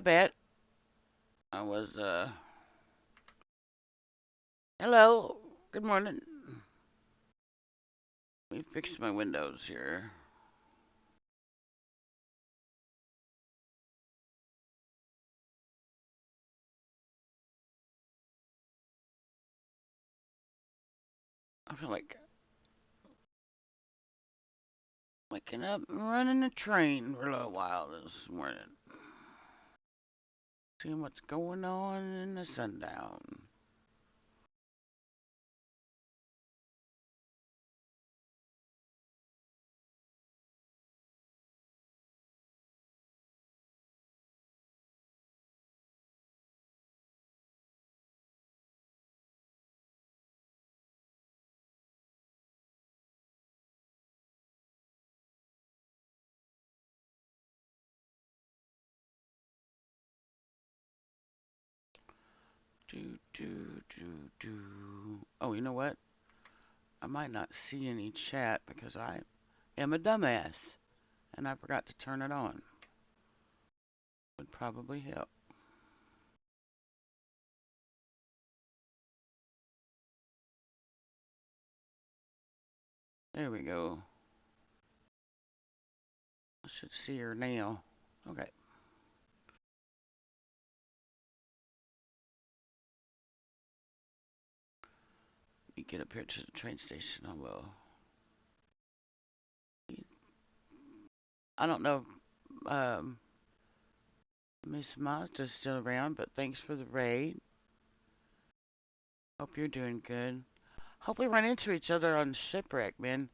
bet I was, hello, good morning. Let me fix my windows here. I feel like waking up and running a train for a little while this morning. Seeing what's going on in the sundown. Do. Oh, you know what? I might not see any chat because I am a dumbass and I forgot to turn it on. Would probably help. There we go. I should see her now. Okay. Let me get up here to the train station. I will. I don't know if Miss Mazda's still around, but thanks for the raid. Hope you're doing good. Hope we run into each other on Shipwreck, man.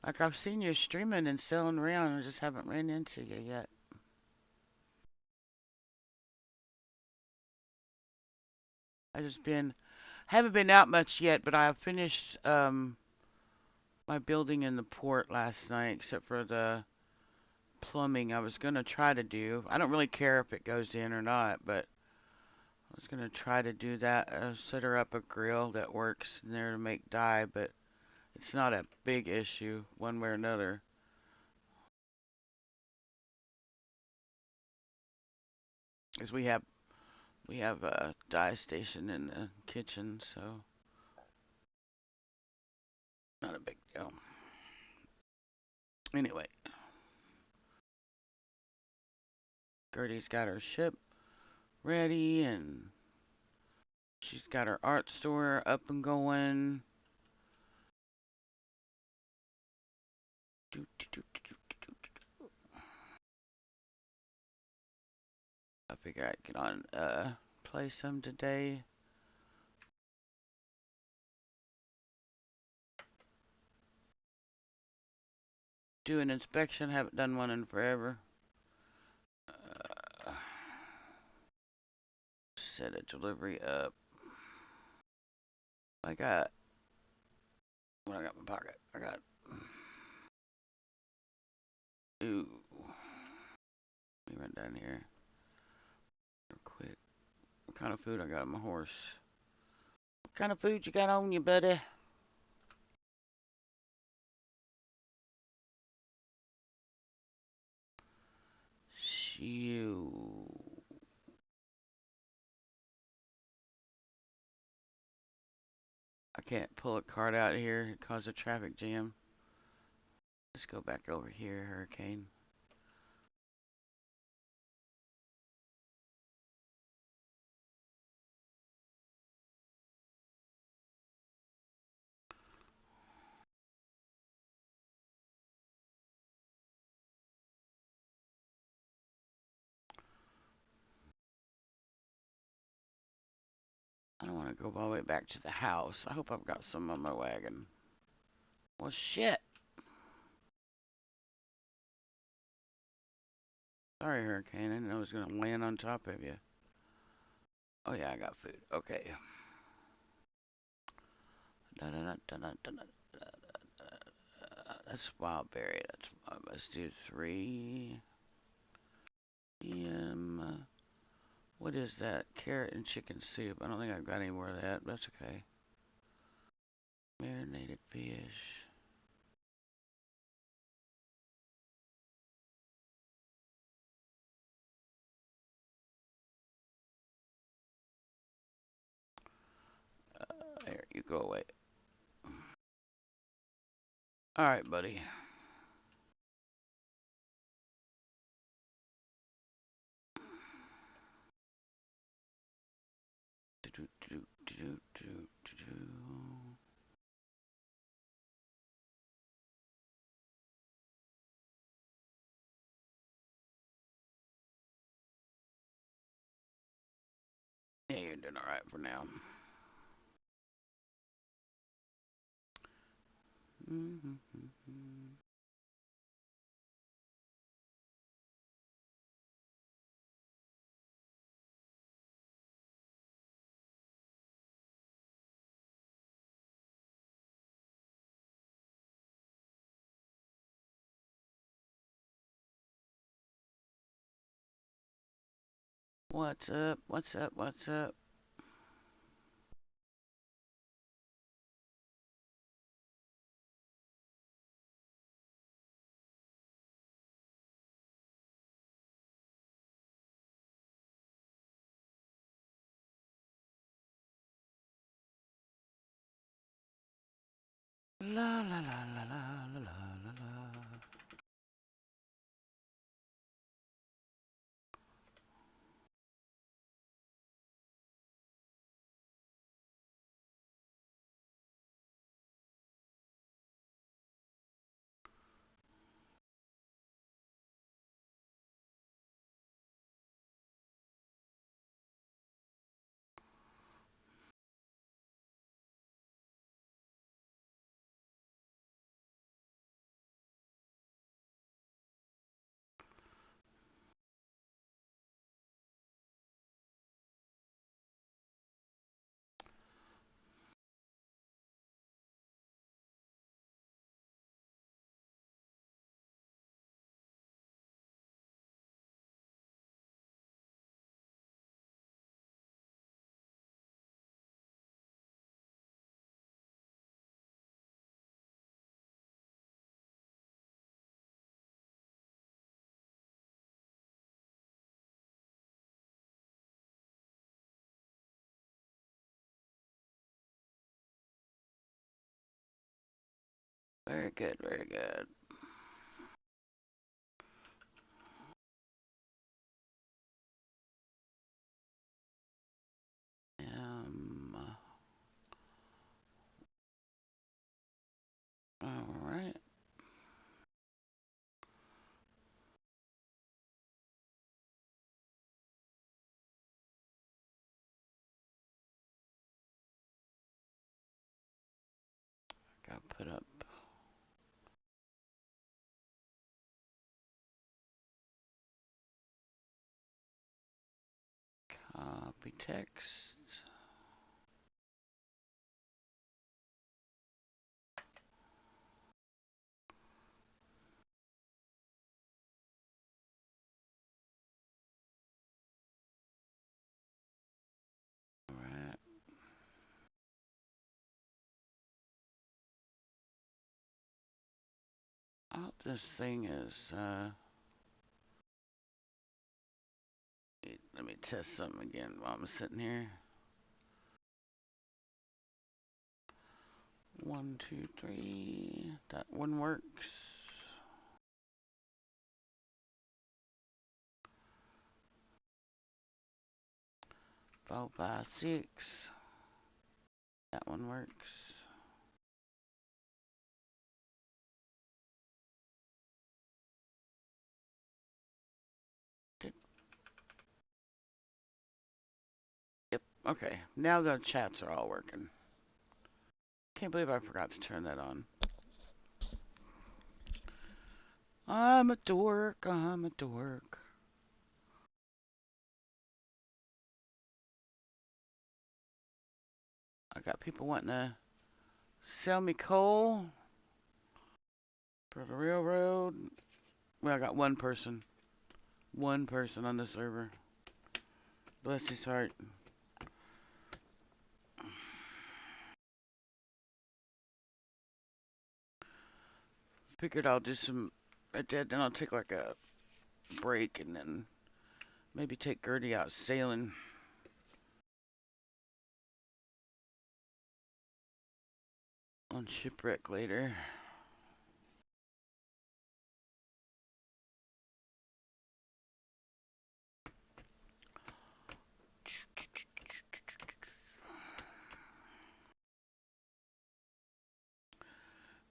Like I've seen you streaming and selling around, and I just haven't ran into you yet. I just been haven't been out much yet, but I have finished my building in the port last night, except for the plumbing I was gonna try to do. I don't really care if it goes in or not, but I was gonna try to do that. Set her up a grill that works in there to make dye, but it's not a big issue one way or another. Because we have a dye station in the kitchen, so not a big deal. Anyway, Gertie's got her ship ready, and she's got her art store up and going. Do, do, do, do, do, do, do. I figure I'd get on play some today. Do an inspection. Haven't done one in forever. Uh, Set a delivery up. I got what I got in my pocket. I got. Ooh. Let me run down here real quick. What kind of food I got on my horse? What kind of food you got on you, buddy? Shoo. I can't pull a cart out here. It caused a traffic jam. Let's go back over here, Hurricane. I don't want to go all the way back to the house. I hope I've got some on my wagon. Well, shit. Sorry, Hurricane. I didn't know it was going to land on top of you. Oh, yeah, I got food. Okay. That's wild berry. Let's do 3 p.m. What is that? Carrot and chicken soup. I don't think I've got any more of that. But that's okay. Marinated fish. All right, buddy. Yeah, you're doing all right for now. What's up? What's up? What's up? La la la la la la la la. Very good, very good. All right. Gotta put up copy text. All right. I hope this thing is. Let me test something again while I'm sitting here. 1, 2, 3. That one works. 4, 5, 6. That one works. Yep. Okay. Now the chats are all working. Can't believe I forgot to turn that on. I'm a dork. I'm a dork. I got people wanting to sell me coal for the railroad. Well, I got one person. One person on the server. Bless his heart. Figured I'll do some. I did, then I'll take like a break and then maybe take Gertie out sailing on shipwreck later.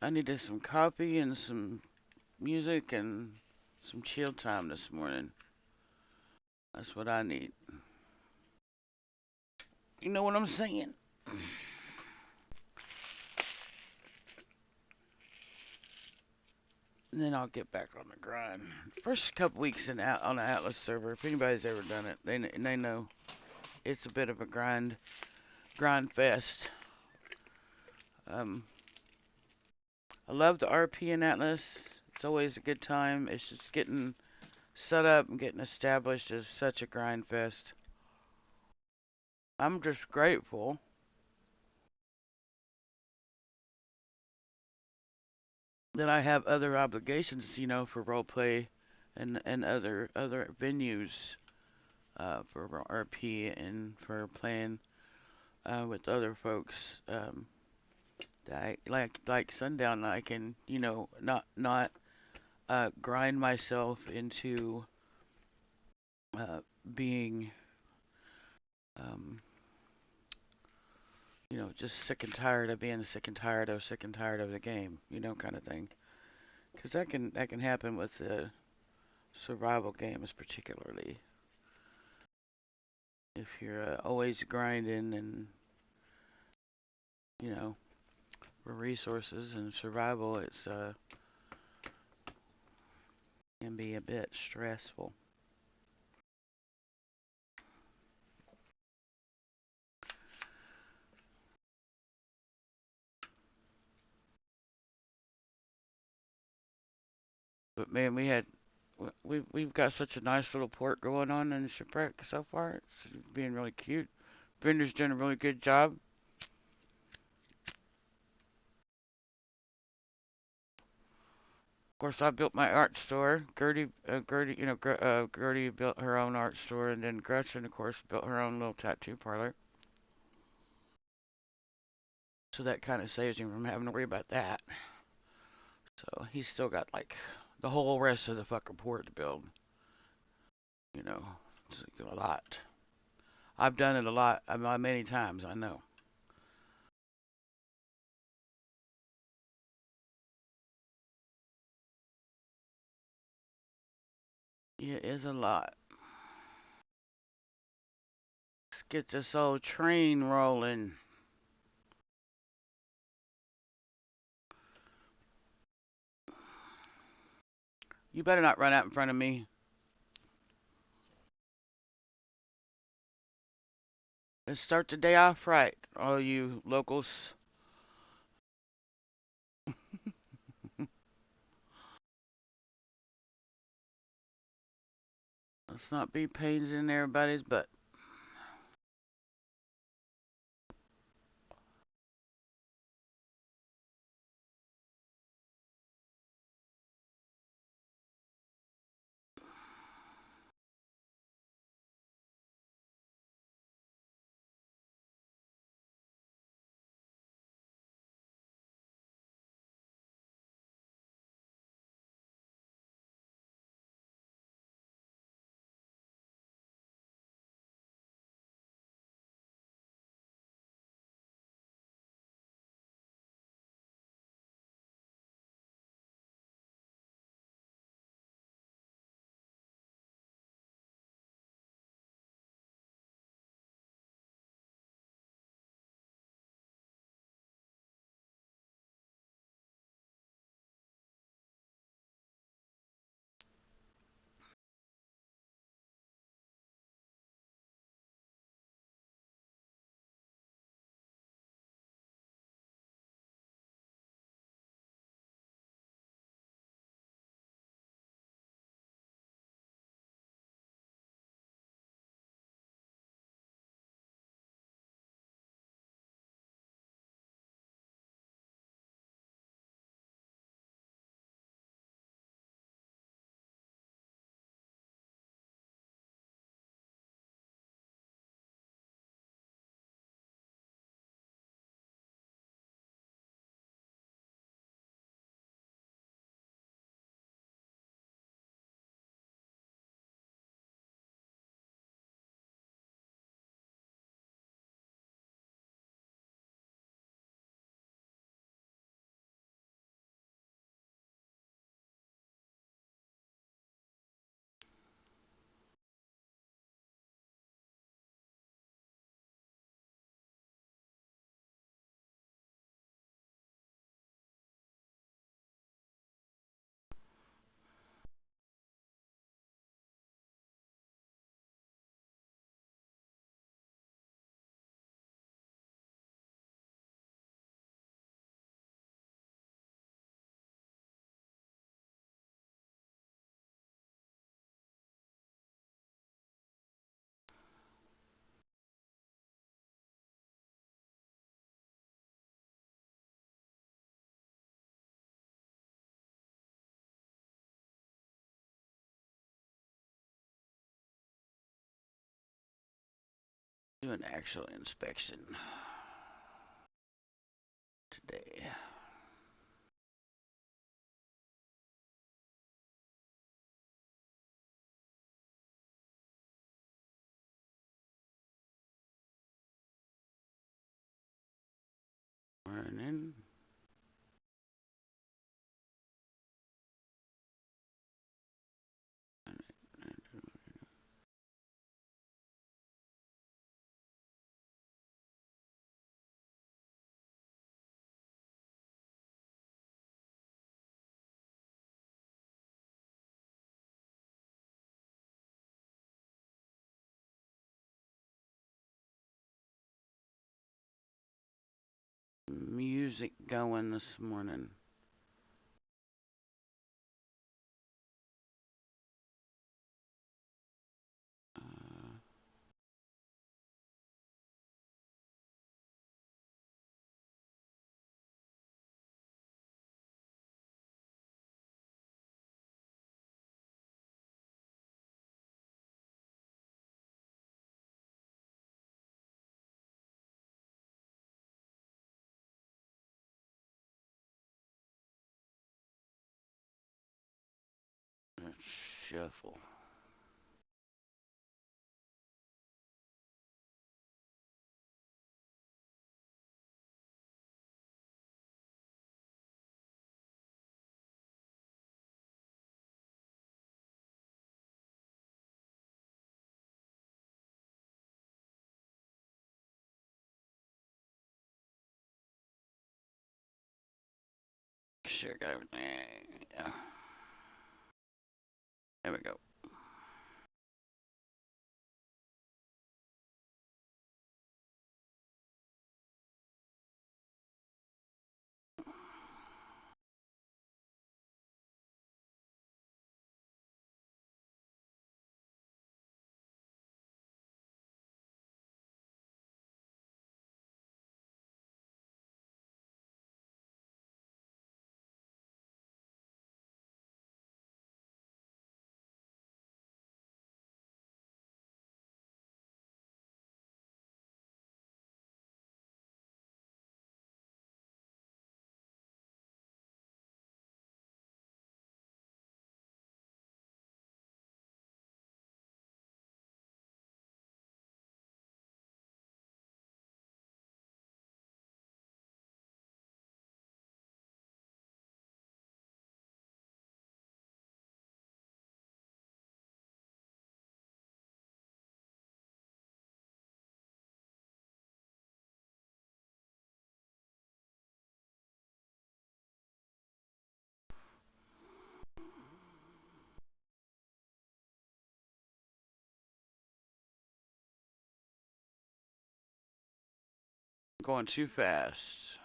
I needed some coffee and some music and some chill time this morning. That's what I need. You know what I'm saying? And then I'll get back on the grind. First couple weeks on the Atlas server, if anybody's ever done it, they know it's a bit of a grind fest. Um, I love the RP in Atlas. It's always a good time. It's just getting set up and getting established is such a grind fest. I'm just grateful that I have other obligations, for role play and other venues for RP and for playing with other folks. That like Sundown, I can not grind myself into uh, being um, just sick and tired of being sick and tired of the game, kind of thing. Because that can happen with the survival games, particularly if you're always grinding and you know for resources and survival. It's can be a bit stressful. But man, we've got such a nice little port going on in Shipwreck so far. It's being really cute. Bender's doing a really good job. Of course, I built my art store. Gertie built her own art store, and then Gretchen, of course, built her own little tattoo parlor. So that kind of saves him from having to worry about that. So he's still got like the whole rest of the fucking port to build. You know, it's a lot. I've done it a lot, many times. I know. It is a lot. Let's get this old train rolling. You better not run out in front of me. Let's start the day off right, all you locals. Let's not be pains in everybody's butt. an actual inspection today. Morning. Music going this morning. Uh, let's shuffle. Sure got everything. Yeah. There we go. Going too fast.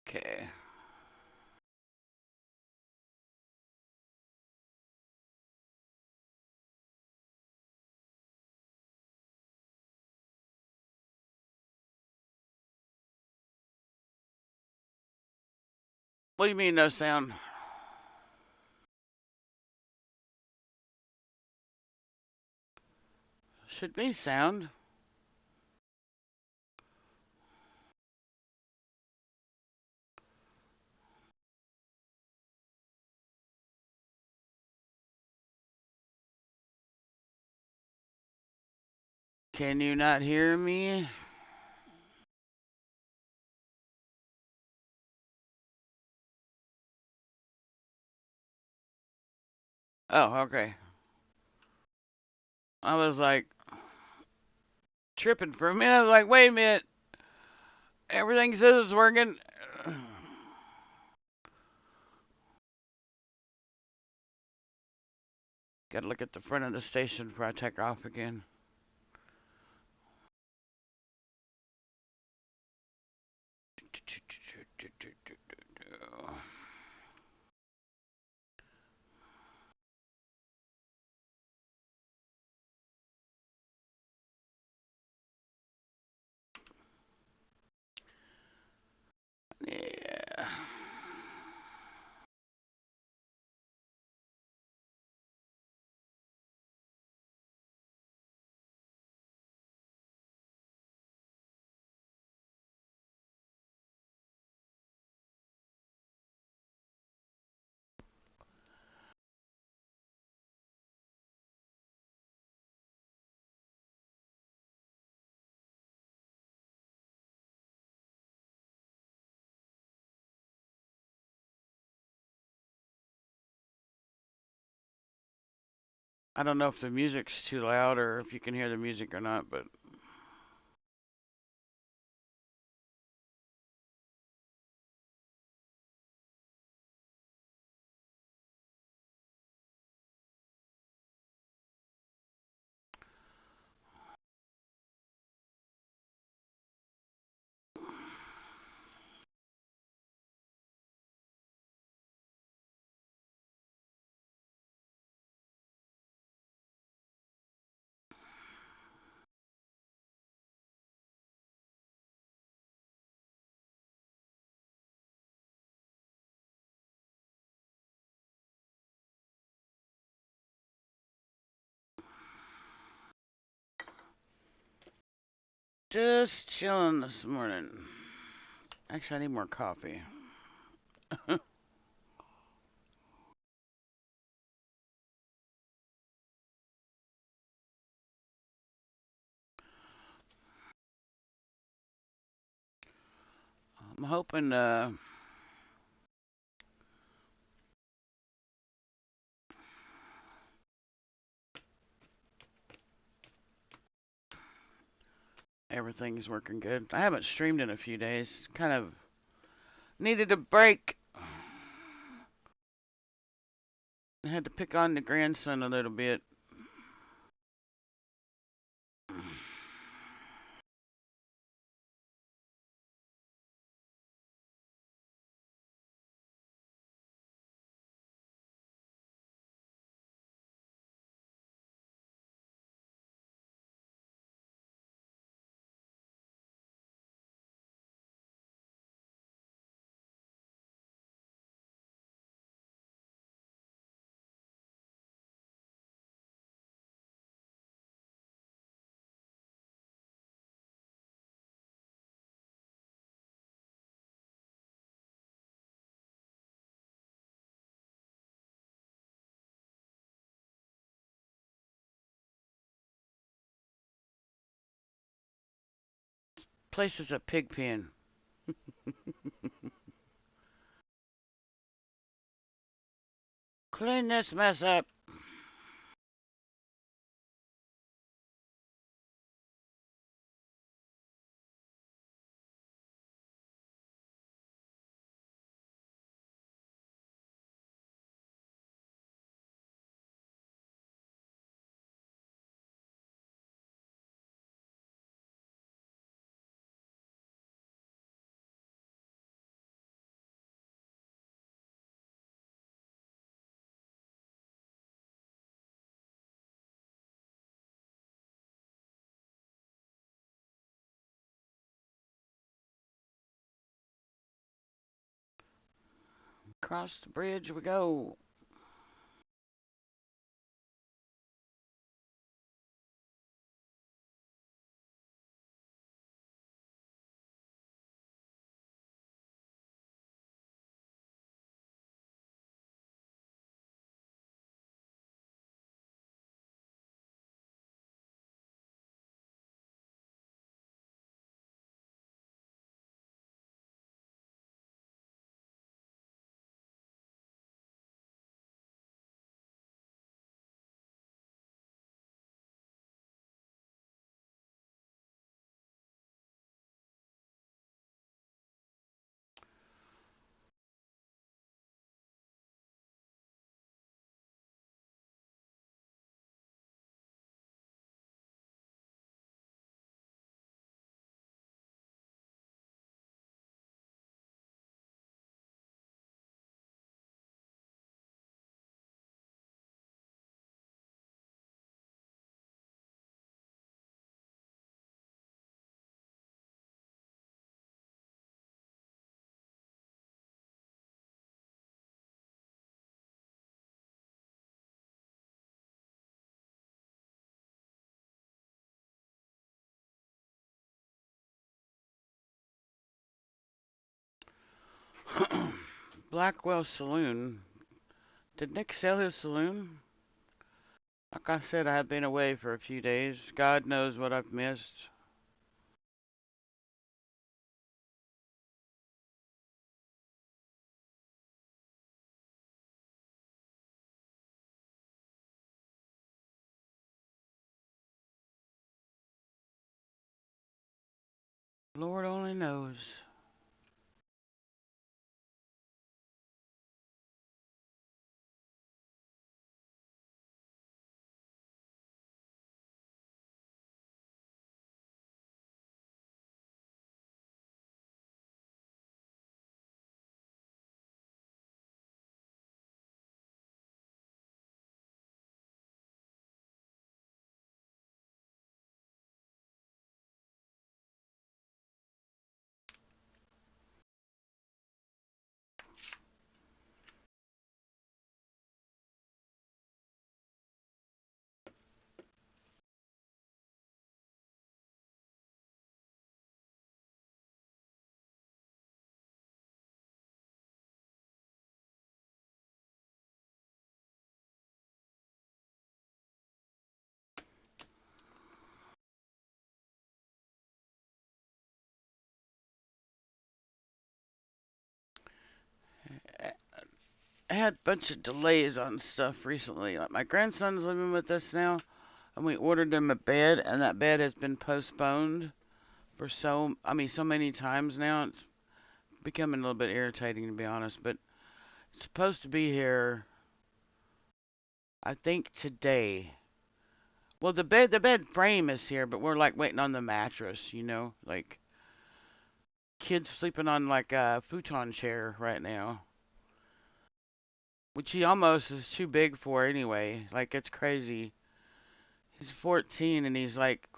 Okay. What do you mean no sound? Should be sound. Can you not hear me? Oh, okay. I was like tripping for a minute. I was like, wait a minute. Everything says it's working. Gotta look at the front of the station before I take off again. Yeah. I don't know if the music's too loud or if you can hear the music or not, but just chilling this morning. Actually, I need more coffee. I'm hoping everything's working good. I haven't streamed in a few days. Kind of needed a break. I had to pick on the grandson a little bit. Place is a pig pen. Clean this mess up. Across the bridge we go. Blackwell Saloon. Did Nick sell his saloon? Like I said, I have been away for a few days. God knows what I've missed. Lord only knows. I had a bunch of delays on stuff recently. Like my grandson's living with us now, and we ordered him a bed, and that bed has been postponed for so many times now. It's becoming a little bit irritating to be honest, but it's supposed to be here, I think today. Well, the bed frame is here, but we're like waiting on the mattress, like kids sleeping on like a futon chair right now, which he almost is too big for anyway. Like it's crazy. He's 14 and he's like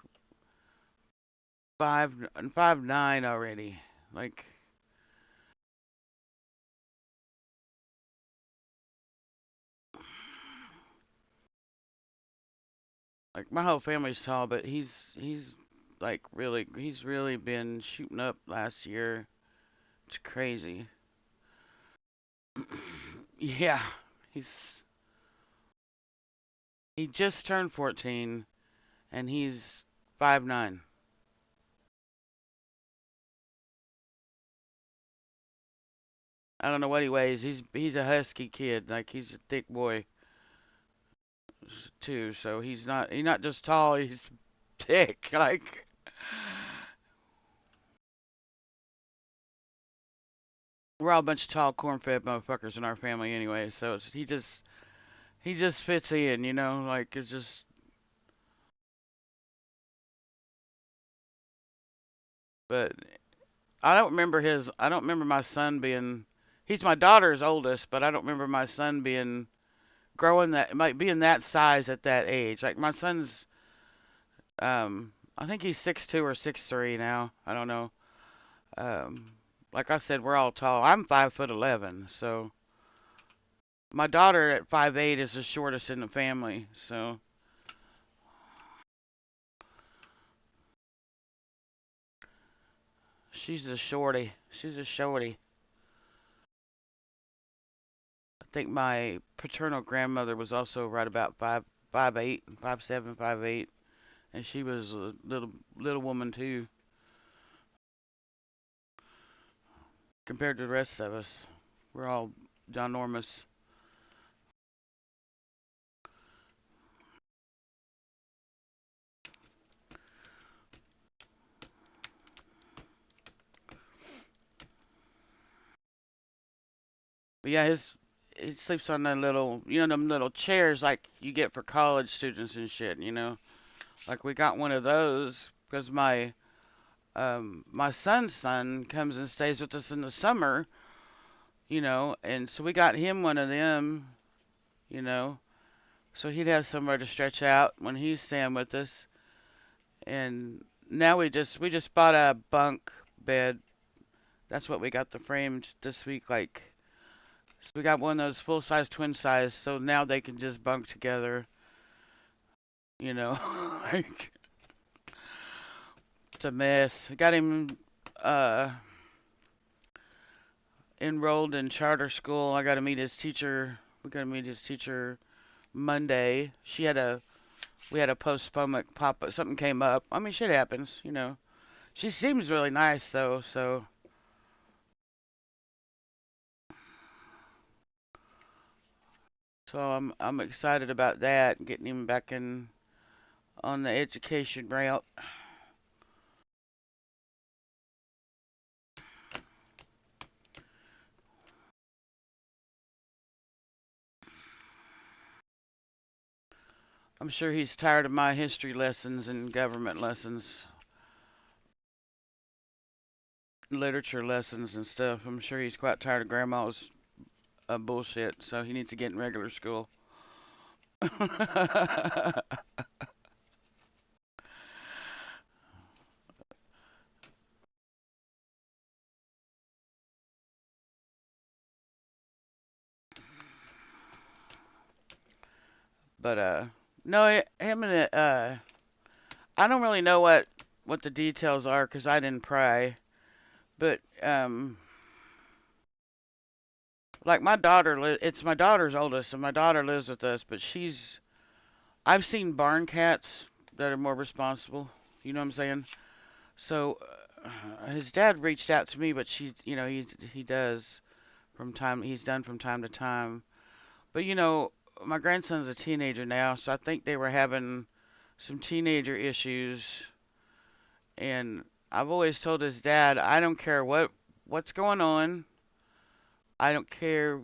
5'9" already. Like like my whole family's tall, but he's really been shooting up last year. It's crazy. Yeah, he's he just turned 14 and he's 5'9". I don't know what he weighs. He's a husky kid. Like he's a thick boy too. So he's not just tall. He's thick. Like we're all a bunch of tall, corn-fed motherfuckers in our family anyway. So he just fits in. Like it's just. But I don't remember my son being. He's my daughter's oldest, but I don't remember my son being growing that like being that size at that age. Like my son's I think he's 6'2" or 6'3" now. I don't know. Um like I said, we're all tall. I'm 5'11", so My daughter at 5'8" is the shortest in the family, so she's a shorty. She's a shorty. I think my paternal grandmother was also right about 5'8", 5'7", 5'8", and she was a little woman too, compared to the rest of us. We're all ginormous. But yeah, he sleeps on that little, them little chairs like you get for college students and shit. Like we got one of those because my son's son comes and stays with us in the summer, and so we got him one of them, you know, so he'd have somewhere to stretch out when he's staying with us. And now we just bought a bunk bed. That's what we got the framed this week. Like, so we got one of those full size twin size, so now they can just bunk together. You know, like it's a mess. Got him uh enrolled in charter school. I got to meet his teacher. We got to meet his teacher Monday. We had a postponement pop up. Something came up. I mean, shit happens. She seems really nice though, so I'm excited about that, getting him back in on the education route. I'm sure he's tired of my history lessons and government lessons, literature lessons and stuff. I'm sure he's quite tired of grandma's bullshit, so he needs to get in regular school. But no, him and I don't really know what the details are because I didn't pry. But like it's my daughter's oldest, and my daughter lives with us. But I've seen barn cats that are more responsible. You know what I'm saying? So his dad reached out to me, but he does he's done from time to time. But my grandson's a teenager now, so I think they were having some teenager issues. And I've always told his dad, I don't care what's going on. I don't care,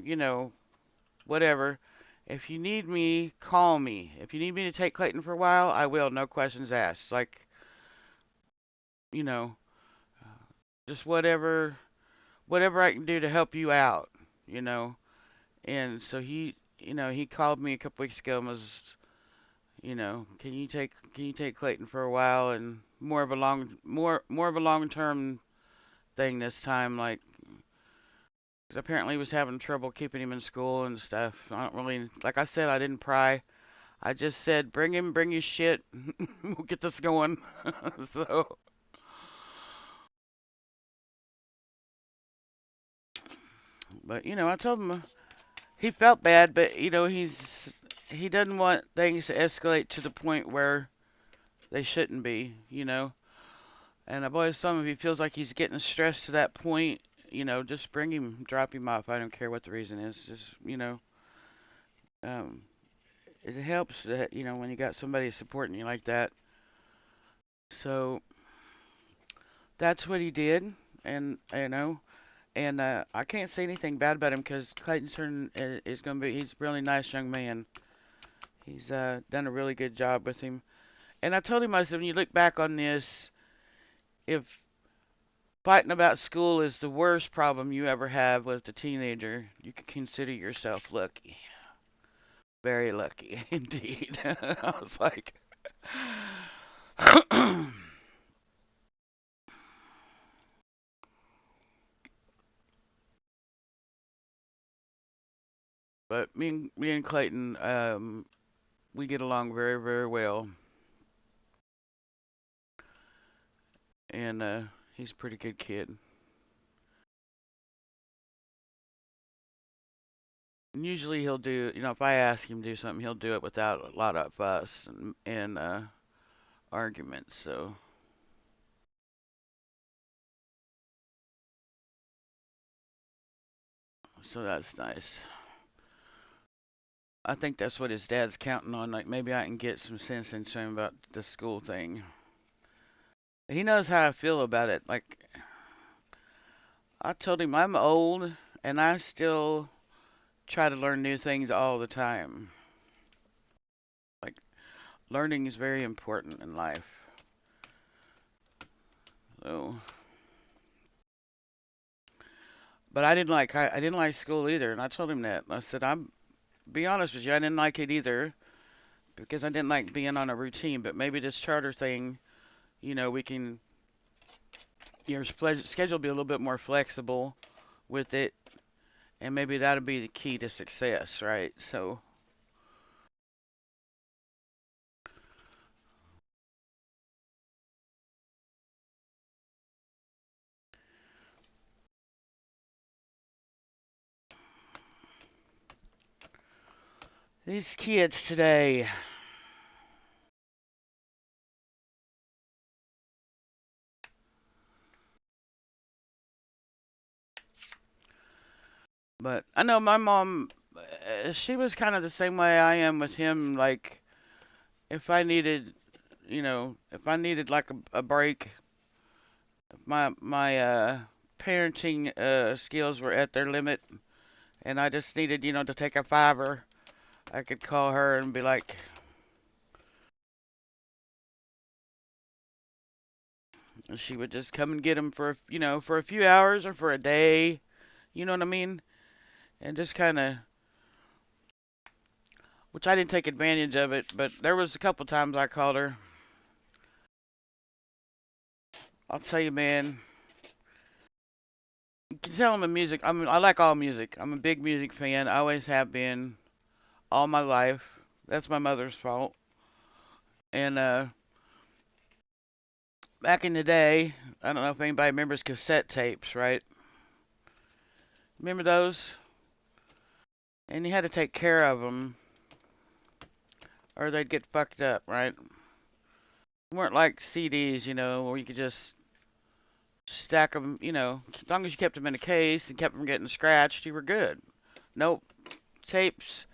whatever. If you need me, call me. If you need me to take Clayton for a while, I will, no questions asked. Like, you know, just whatever I can do to help you out. And so he called me a couple weeks ago and was, can you take Clayton for a while and more of a long-term thing this time, like 'cause apparently he was having trouble keeping him in school and stuff. I don't really, like I said, I didn't pry. I just said, bring your shit. We'll get this going. So, but I told him he felt bad, but he doesn't want things to escalate to the point where they shouldn't be. And I've always told him if he feels like he's getting stressed to that point, just bring him, drop him off. I don't care what the reason is. Just, um, it helps that, when you got somebody supporting you like that. So that's what he did, and I can't say anything bad about him because Clayton Turn is going to he's a really nice young man. He's done a really good job with him. And I told him, I said, when you look back on this, if fighting about school is the worst problem you ever have with a teenager, you can consider yourself lucky. Very lucky indeed. I was like, But me and Clayton, we get along very, very well, and he's a pretty good kid. And usually he'll do, if I ask him to do something, he'll do it without a lot of fuss and arguments. So that's nice. I think that's what his dad's counting on. Like maybe I can get some sense into him about the school thing. He knows how I feel about it. Like I told him I'm old and I still try to learn new things all the time. Like learning is very important in life. So, but I didn't like school either, and I told him that. I said I'm be honest with you, I didn't like it either because I didn't like being on a routine. But maybe this charter thing, we can your schedule be a little bit more flexible with it, and maybe that'll be the key to success, right? So these kids today. But I know my mom, she was kind of the same way I am with him. Like, if I needed, if I needed like a break, if my parenting skills were at their limit, and I just needed, to take a fiver, I could call her and be like, and she would just come and get him for, for a few hours or for a day. You know what I mean? And just kind of, which I didn't take advantage of it, but there was a couple times I called her. I'll tell you, man. You can tell I'm a music. I like all music. I'm a big music fan. I always have been all my life. That's my mother's fault. And back in the day, I don't know if anybody remembers cassette tapes, right? Remember those? And you had to take care of them, or they'd get fucked up, right? They weren't like CDs, where you could just stack them. As long as you kept them in a case and kept them getting scratched, you were good. Nope, tapes.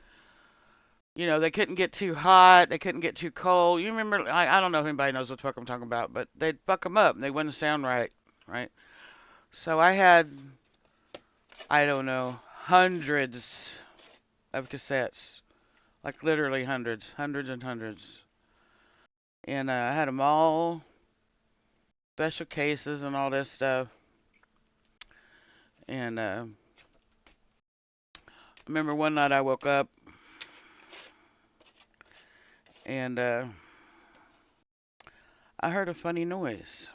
They couldn't get too hot, they couldn't get too cold. You remember? I don't know if anybody knows what the fuck I'm talking about, but they'd fuck them up and they wouldn't sound right, right? So I had, I don't know, hundreds of cassettes, like literally hundreds, hundreds and hundreds, and I had them all special cases and all this stuff. And I remember one night I woke up and I heard a funny noise,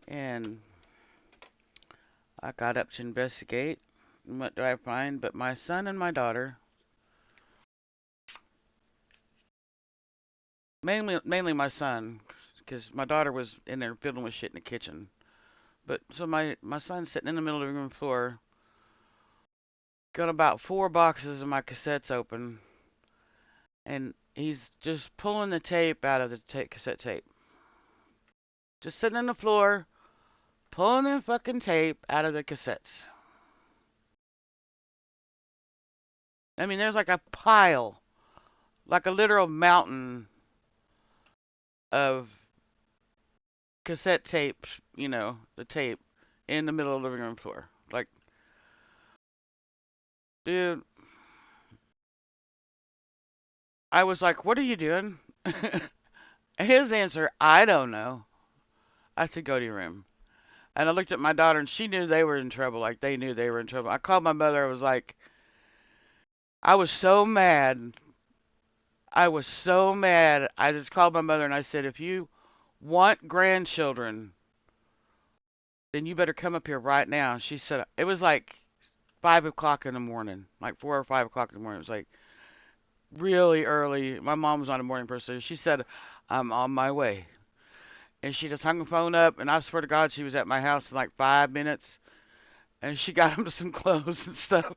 and I got up to investigate. And what do I find? But my son and my daughter, mainly my son, because my daughter was in there fiddling with shit in the kitchen. But so my son's sitting in the middle of the room floor, got about four boxes of my cassettes open, and he's just pulling the tape out of the cassette tape. Just sitting on the floor, pulling the fucking tape out of the cassettes. I mean, there's like a pile, like a literal mountain of cassette tapes, the tape in the middle of the living room floor. Like, dude, I was like, what are you doing? His answer, I don't know. I said, go to your room. And I looked at my daughter, and she knew they were in trouble. Like, they knew they were in trouble. I called my mother. I was like, I was so mad. I was so mad. I just called my mother, and I said, if you want grandchildren, then you better come up here right now. She said, it was like 5 o'clock in the morning, like 4 or 5 o'clock in the morning. It was like really early. My mom was not a morning person. She said, "I'm on my way," and she just hung the phone up. And I swear to God, she was at my house in like 5 minutes, and she got him some clothes and stuff.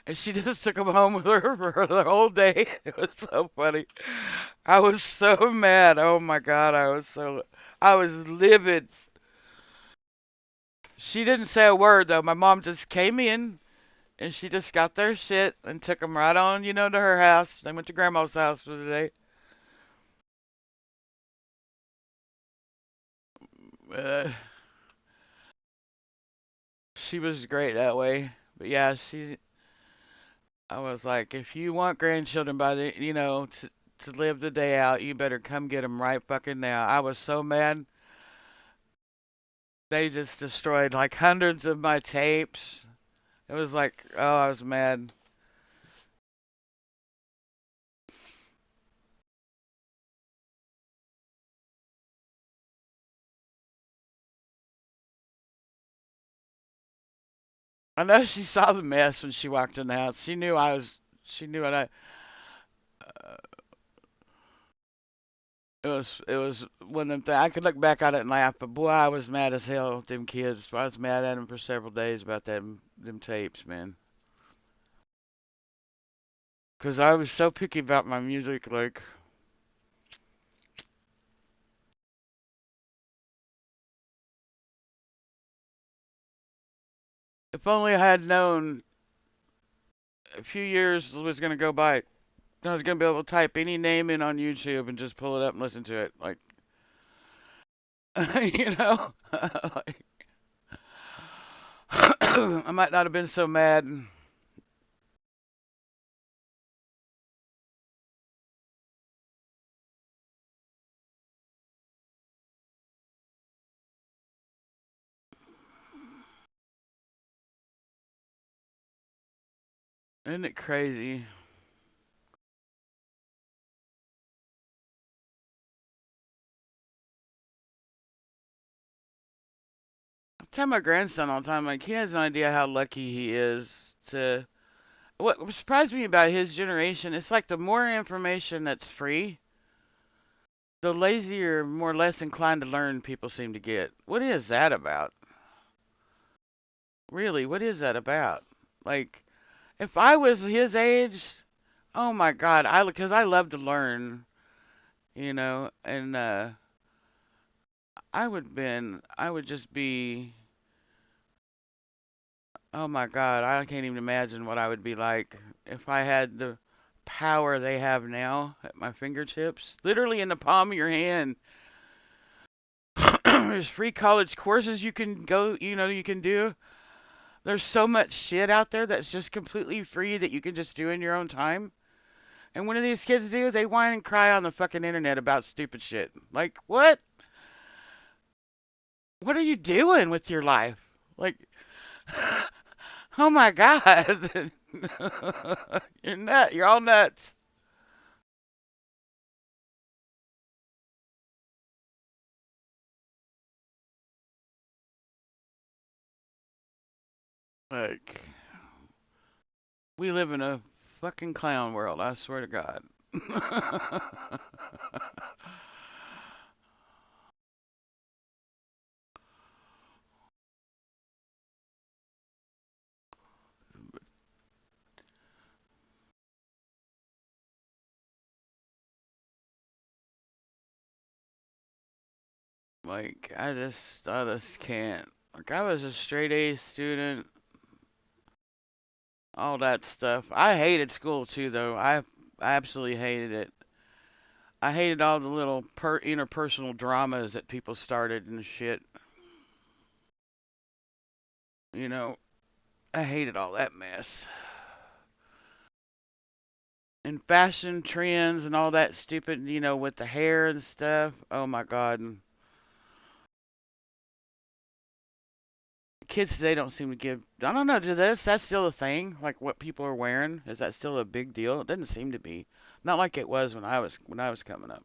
And she just took him home with her for the whole day. It was so funny. I was so mad. Oh my God, I was livid. She didn't say a word though. My mom just came in and she just got their shit and took them right on, to her house. They went to Grandma's house for the day. Uh, she was great that way. But yeah, I was like, if you want grandchildren to live the day out, you better come get them right fucking now. I was so mad. They just destroyed like hundreds of my tapes. It was like, oh, I was mad. I know she saw the mess when she walked in the house. She knew what uh, it was one of them things. I could look back on it and laugh, but boy, I was mad as hell with them kids. I was mad at them for several days about them tapes, man. Cause I was so picky about my music. Like, if only I had known a few years was gonna go by, I was gonna be able to type any name in on YouTube and just pull it up and listen to it. Like, like, I might not have been so mad. Isn't it crazy? I tell my grandson all the time, like, he has no idea how lucky he is to. What surprised me about his generation, it's like the more information that's free, the lazier, more less inclined to learn people seem to get. What is that about? Really, what is that about? Like, if I was his age, oh my God, because I love to learn, and I would just be, oh my God, I can't even imagine what I would be like if I had the power they have now at my fingertips, literally in the palm of your hand. There's free college courses you can go, you can do. There's so much shit out there that's just completely free that you can just do in your own time. And what do these kids do? They whine and cry on the fucking internet about stupid shit. Like, what? What are you doing with your life? Like, oh my God. You're nut. You're all nuts. Like, we live in a fucking clown world, I swear to God. Like, I just can't. Like, I was a straight A student, all that stuff. I hated school too, though. I absolutely hated it. I hated all the little interpersonal dramas that people started and shit. You know, I hated all that mess. And fashion trends and all that stupid, with the hair and stuff. Oh my God. And kids today don't seem to give. I don't know. That's still a thing? Like what people are wearing? Is that still a big deal? It doesn't seem to be. Not like it was when I was coming up.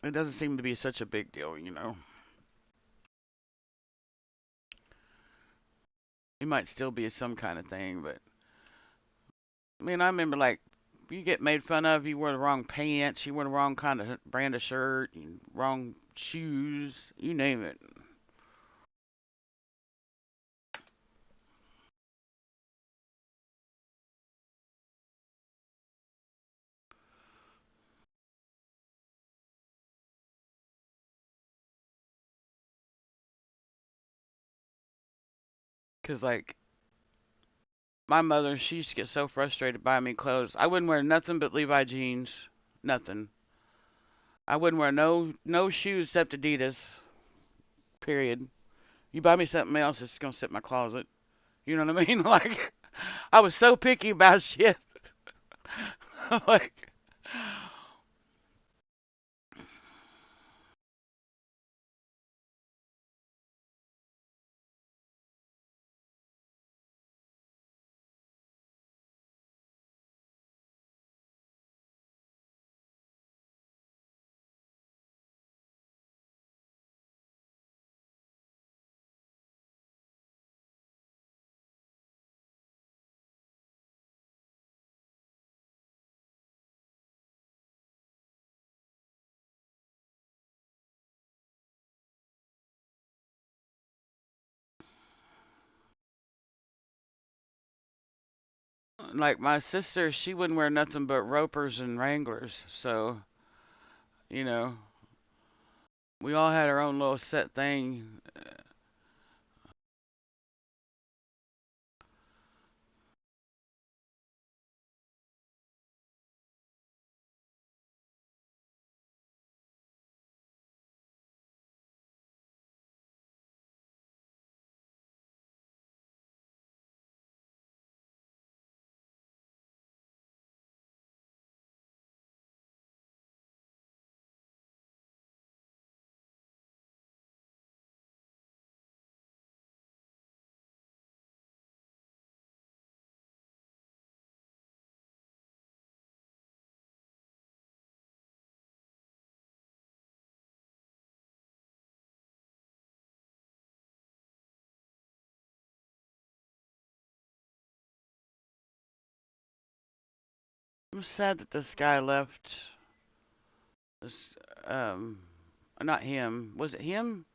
It doesn't seem to be such a big deal, you know. It might still be some kind of thing, but I mean, I remember like you get made fun of, you wore the wrong pants, you wore the wrong kind of brand of shirt, wrong shoes, you name it. Cause like my mother, she used to get so frustrated buying me clothes. I wouldn't wear nothing but Levi jeans, nothing. I wouldn't wear no shoes except Adidas. Period. You buy me something else, it's gonna sit in my closet. You know what I mean? Like I was so picky about shit. Like, like my sister, she wouldn't wear nothing but ropers and Wranglers. So, you know, we all had our own little set thing. I'm sad that this guy left. This, um, not him. Was it him?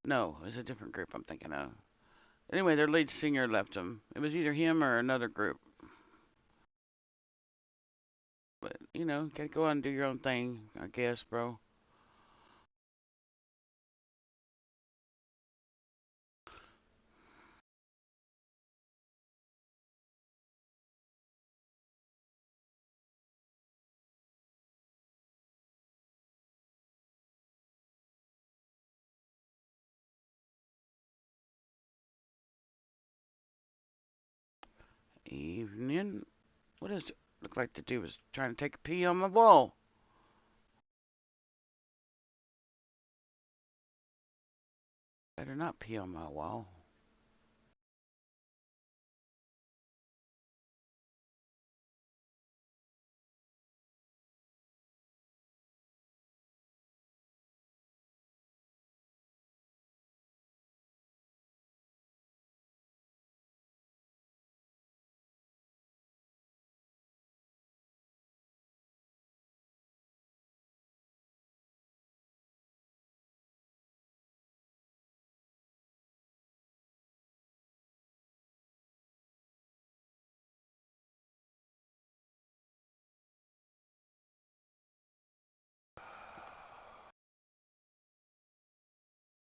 No, it was a different group I'm thinking of. Anyway, their lead singer left them. It was either him or another group. But, you know, gotta go out and do your own thing, I guess, bro. Evening. What does it look like the dude was trying to take a pee on my wall? Better not pee on my wall.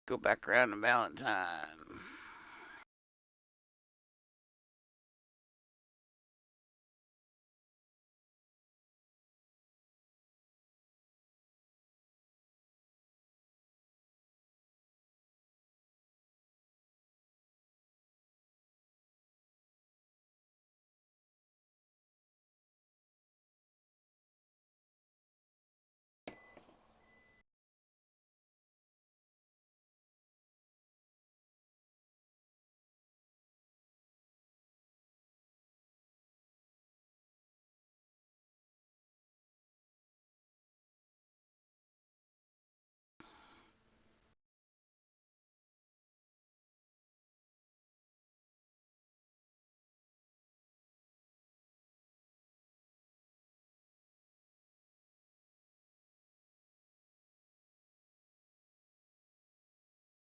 Go back around to Valentine.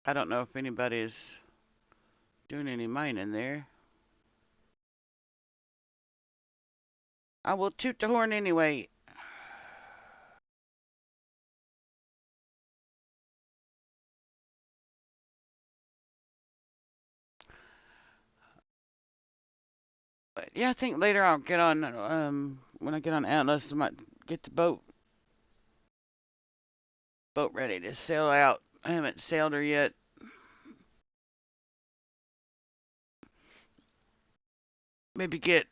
I don't know if anybody's doing any mining there. I will toot the horn anyway. But yeah, I think later I'll get on, when I get on Atlas, I might get the boat ready to sail out. I haven't sailed her yet. Maybe get,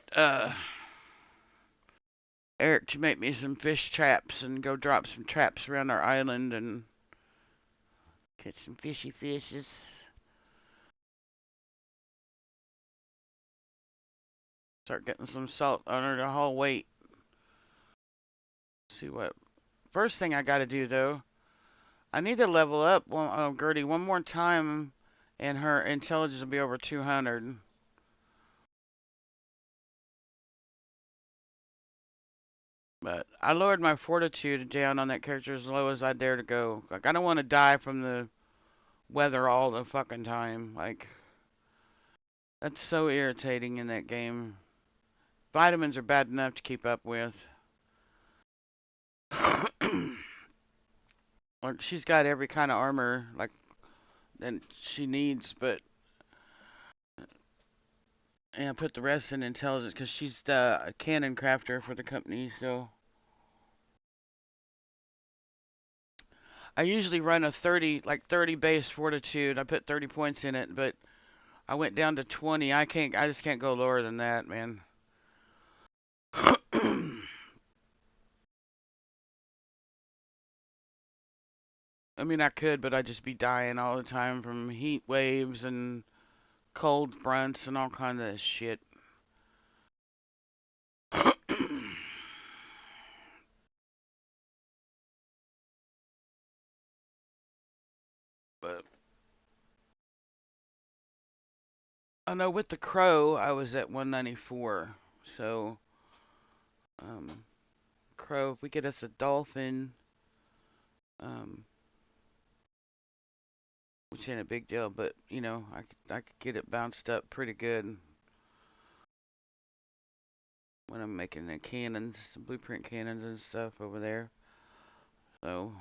Eric to make me some fish traps and go drop some traps around our island and catch some fishy fishes. Start getting some salt on her to haul weight. See what. First thing I gotta do though, I need to level up Gertie one more time, and her intelligence will be over 200. But I lowered my fortitude down on that character as low as I dare to go. Like I don't want to die from the weather all the fucking time. Like that's so irritating in that game. Vitamins are bad enough to keep up with. Like she's got every kind of armor like that she needs, but and I put the rest in intelligence because she's the cannon crafter for the company. So I usually run a 30, like 30 base fortitude. I put 30 points in it, but I went down to 20. I just can't go lower than that, man. I mean, I could, but I'd just be dying all the time from heat waves and cold fronts and all kinds of shit. But I know with the crow, I was at 194. So, um, crow, if we get us a dolphin, um, which ain't a big deal, but you know, I could get it bounced up pretty good when I'm making the cannons, the blueprint cannons and stuff over there. So,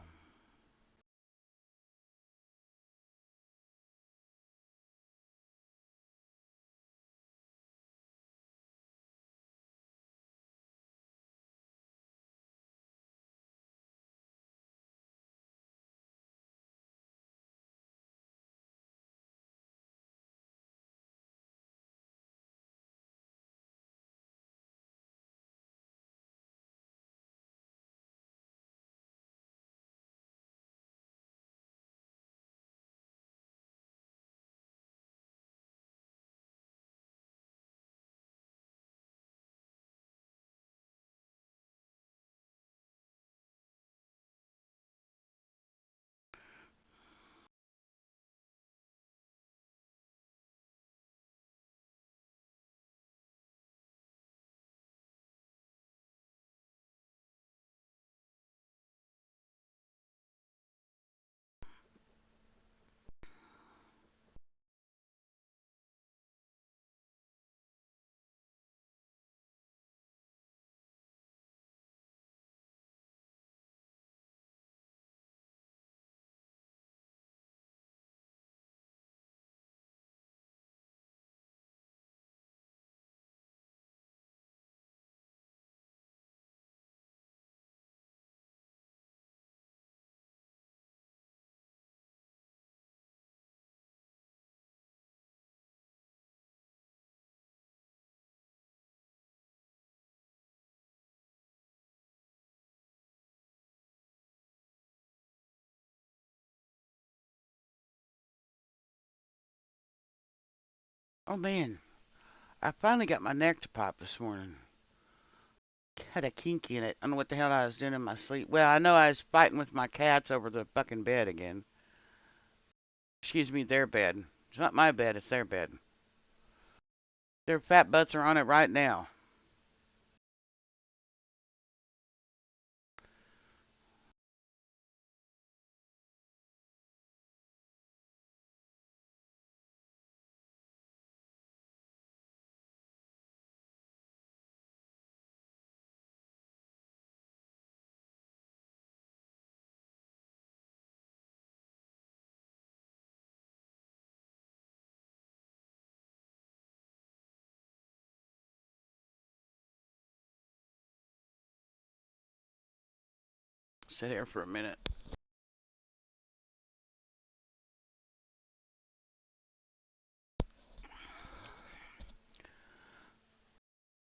oh man, I finally got my neck to pop this morning. Had a kink in it. I don't know what the hell I was doing in my sleep. Well, I know I was fighting with my cats over the fucking bed again. Excuse me, their bed. It's not my bed, it's their bed. Their fat butts are on it right now. Sit here for a minute.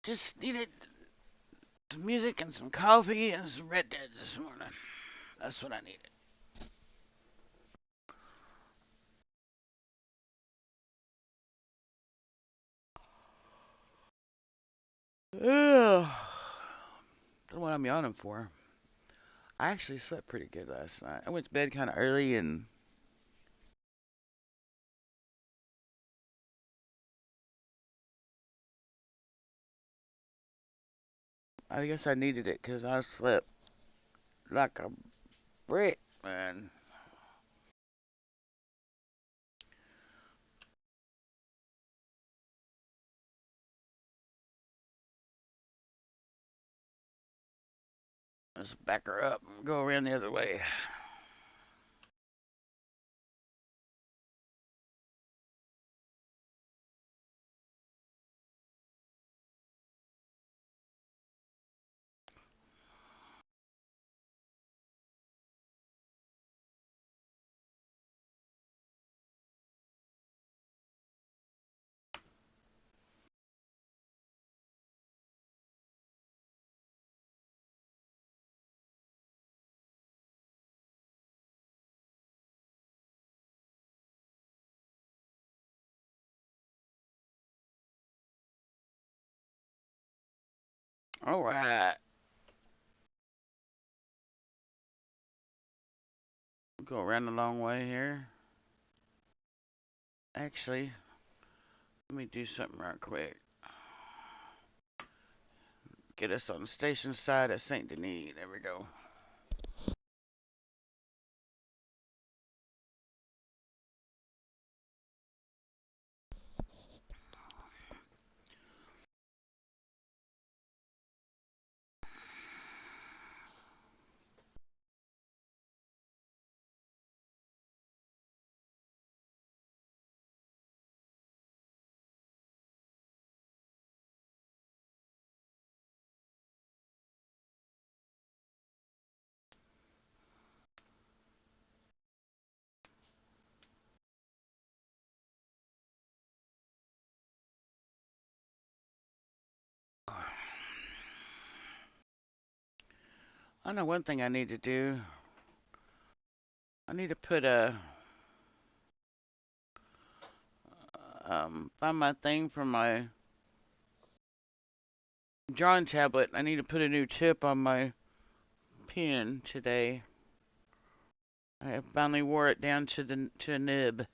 Just needed some music and some coffee and some Red Dead this morning. That's what I needed. Ugh. Don't know what I'm yawning for. I actually slept pretty good last night. I went to bed kind of early, and I guess I needed it because I slept like a brick, man. Let's back her up and go around the other way. All right. Go around the long way here. Actually, let me do something right quick. Get us on the station side at St. Denis. There we go. I know one thing I need to do. I need to put a find my thing from my drawing tablet. I need to put a new tip on my pen today. I finally wore it down to a nib.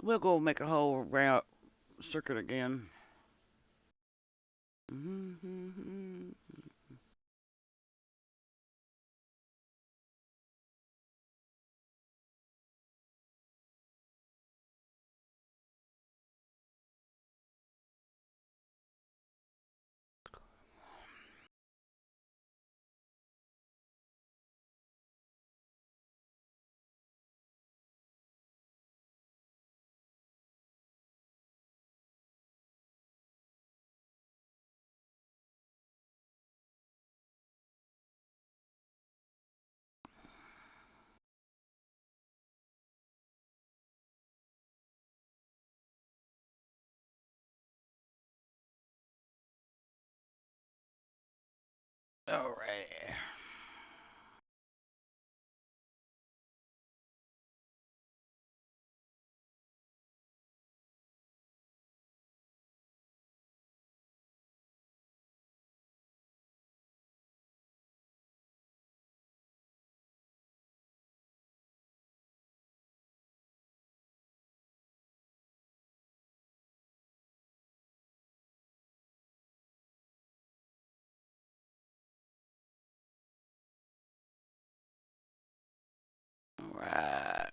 We'll go make a whole route circuit again. Alright. Alright.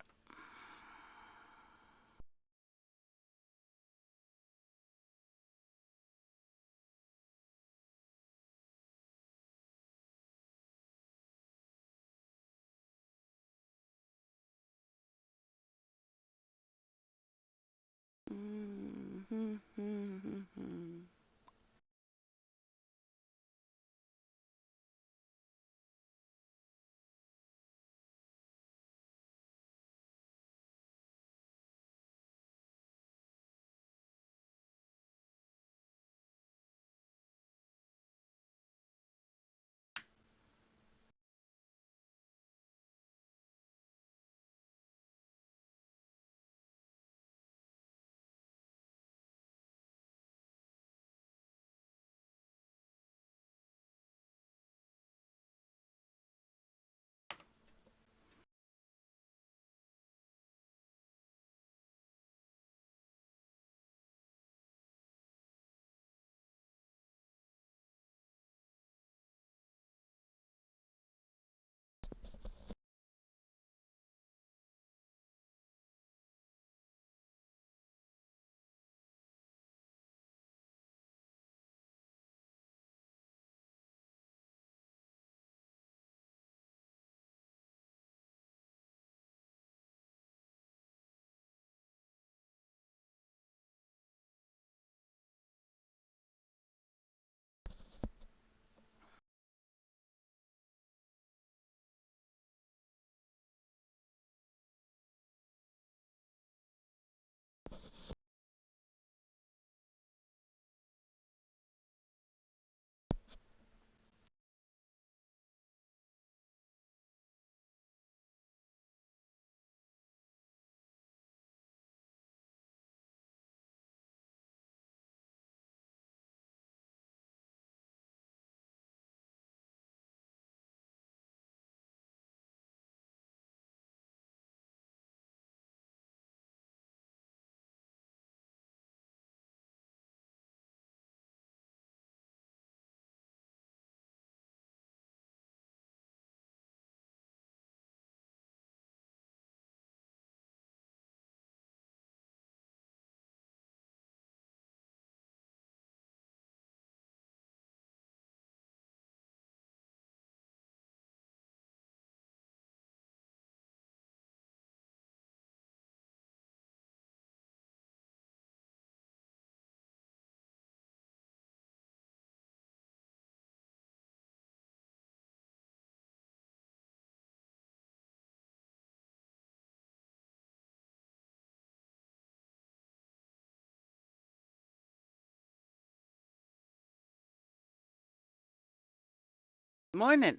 Morning.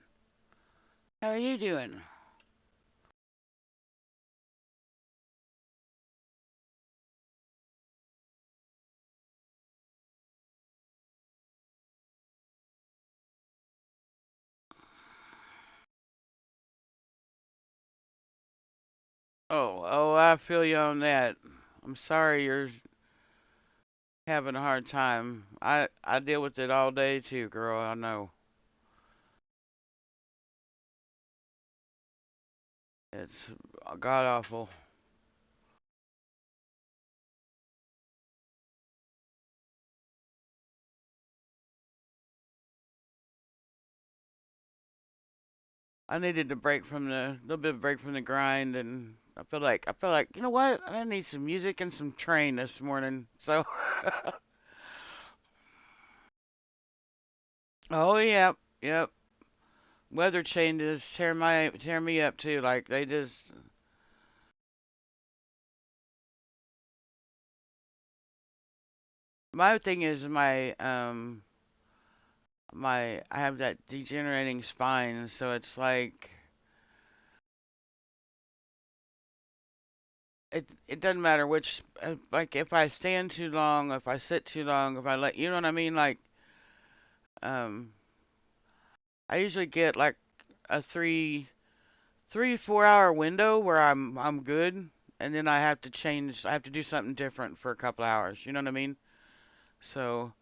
How are you doing? Oh, I feel you on that. I'm sorry you're having a hard time. I deal with it all day too, girl. I know. It's god awful. I needed to break from the little bit of break from the grind, and I feel like you know what? I need some music and some train this morning. So, oh yeah, yep. Weather changes tear me up too. Like they just my thing is my I have that degenerating spine, so it's like it doesn't matter which like if I stand too long, if I sit too long, if I let you know what I mean, like um I usually get like a 4 hour window where I'm good, and then I have to do something different for a couple hours, you know what I mean? So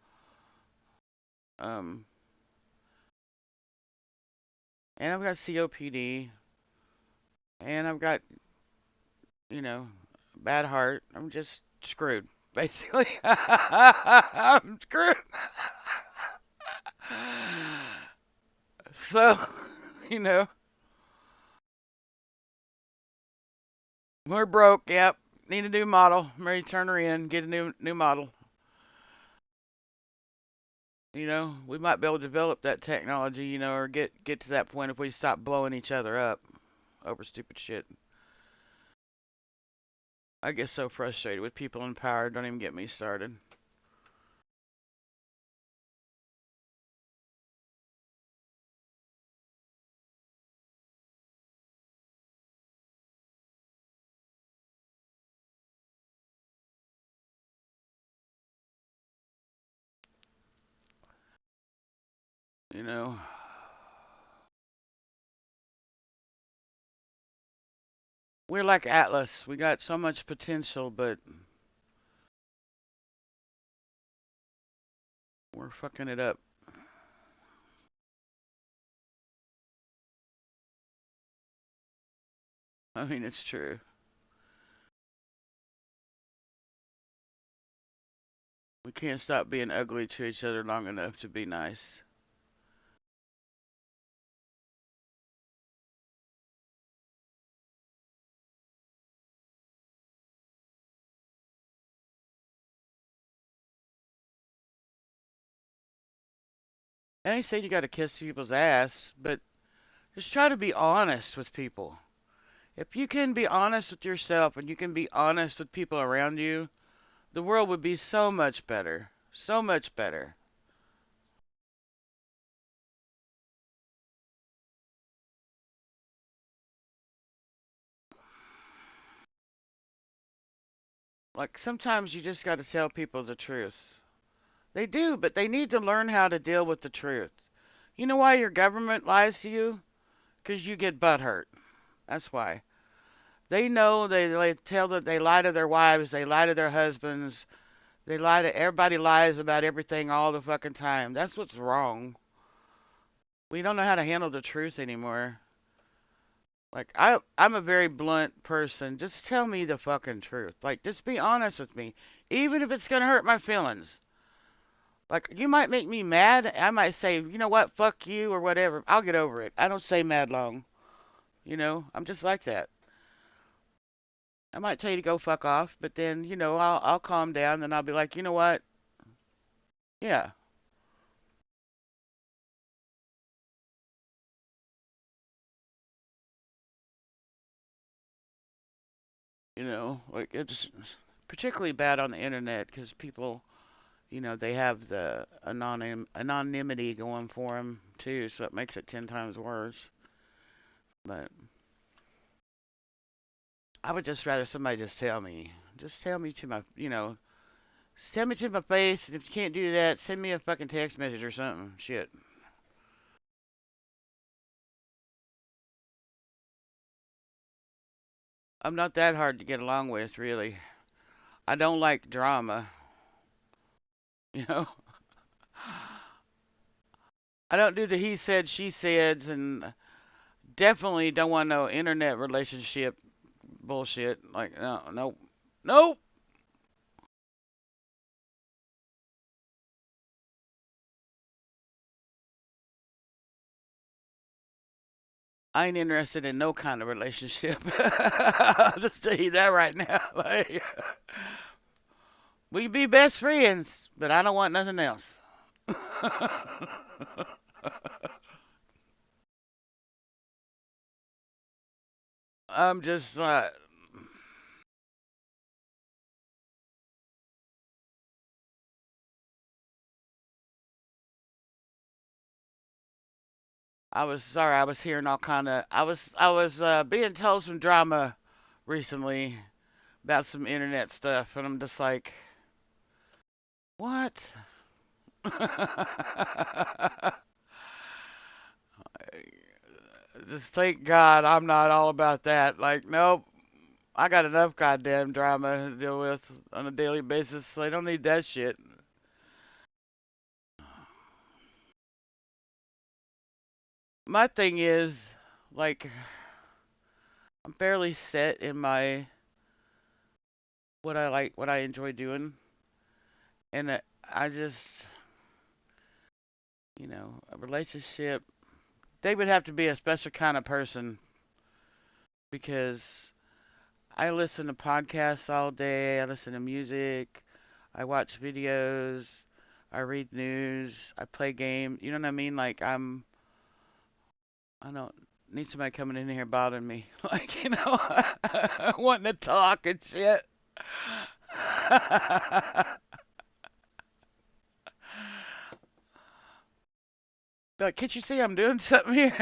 um and I've got COPD, and I've got, you know, bad heart. I'm just screwed, basically. I'm screwed. So, you know, we're broke. Yep. Need a new model. Mary, turn her in. Get a new model. You know, we might be able to develop that technology, you know, or get to that point if we stop blowing each other up over stupid shit. I get so frustrated with people in power. Don't even get me started. You know, we're like Atlas. We got so much potential, but we're fucking it up. I mean, it's true. We can't stop being ugly to each other long enough to be nice. I ain't saying you gotta kiss people's ass, but just try to be honest with people. If you can be honest with yourself and you can be honest with people around you, the world would be so much better. So much better. Like sometimes you just gotta tell people the truth. They do, but they need to learn how to deal with the truth. You know why your government lies to you? 'Cause you get butt hurt. That's why. They know they tell that they lie to their wives, they lie to their husbands, they lie to everybody lies about everything all the fucking time. That's what's wrong. We don't know how to handle the truth anymore. Like I'm a very blunt person. Just tell me the fucking truth. Like just be honest with me. Even if it's gonna hurt my feelings. Like you might make me mad. I might say, you know what, fuck you or whatever. I'll get over it. I don't stay mad long. You know, I'm just like that. I might tell you to go fuck off, but then, you know, I'll calm down and I'll be like, you know what? Yeah, you know, like it's particularly bad on the internet because people, you know, they have the anonymity going for them too, so it makes it 10 times worse. But I would just rather somebody just tell me to my, you know, just tell me to my face. And if you can't do that, send me a fucking text message or something. Shit, I'm not that hard to get along with, really. I don't like drama, you know. I don't do the he said, she said, and definitely don't want no internet relationship bullshit. Like, no, no, nope. I ain't interested in no kind of relationship. I'll just tell you that right now. Like, we can be best friends, but I don't want nothing else. I'm just like, I was sorry. I was hearing all kind of. I was being told some drama recently about some internet stuff, and I'm just like, what? Just thank God I'm not all about that. Like, nope. I got enough goddamn drama to deal with on a daily basis, so I don't need that shit. My thing is, like, I'm fairly set in my what I like, what I enjoy doing, and I just, a relationship. They would have to be a special kind of person because I listen to podcasts all day. I listen to music. I watch videos. I read news. I play games. You know what I mean? Like I don't need somebody coming in here bothering me. Like, wanting to talk and shit. Like, can't you see I'm doing something here?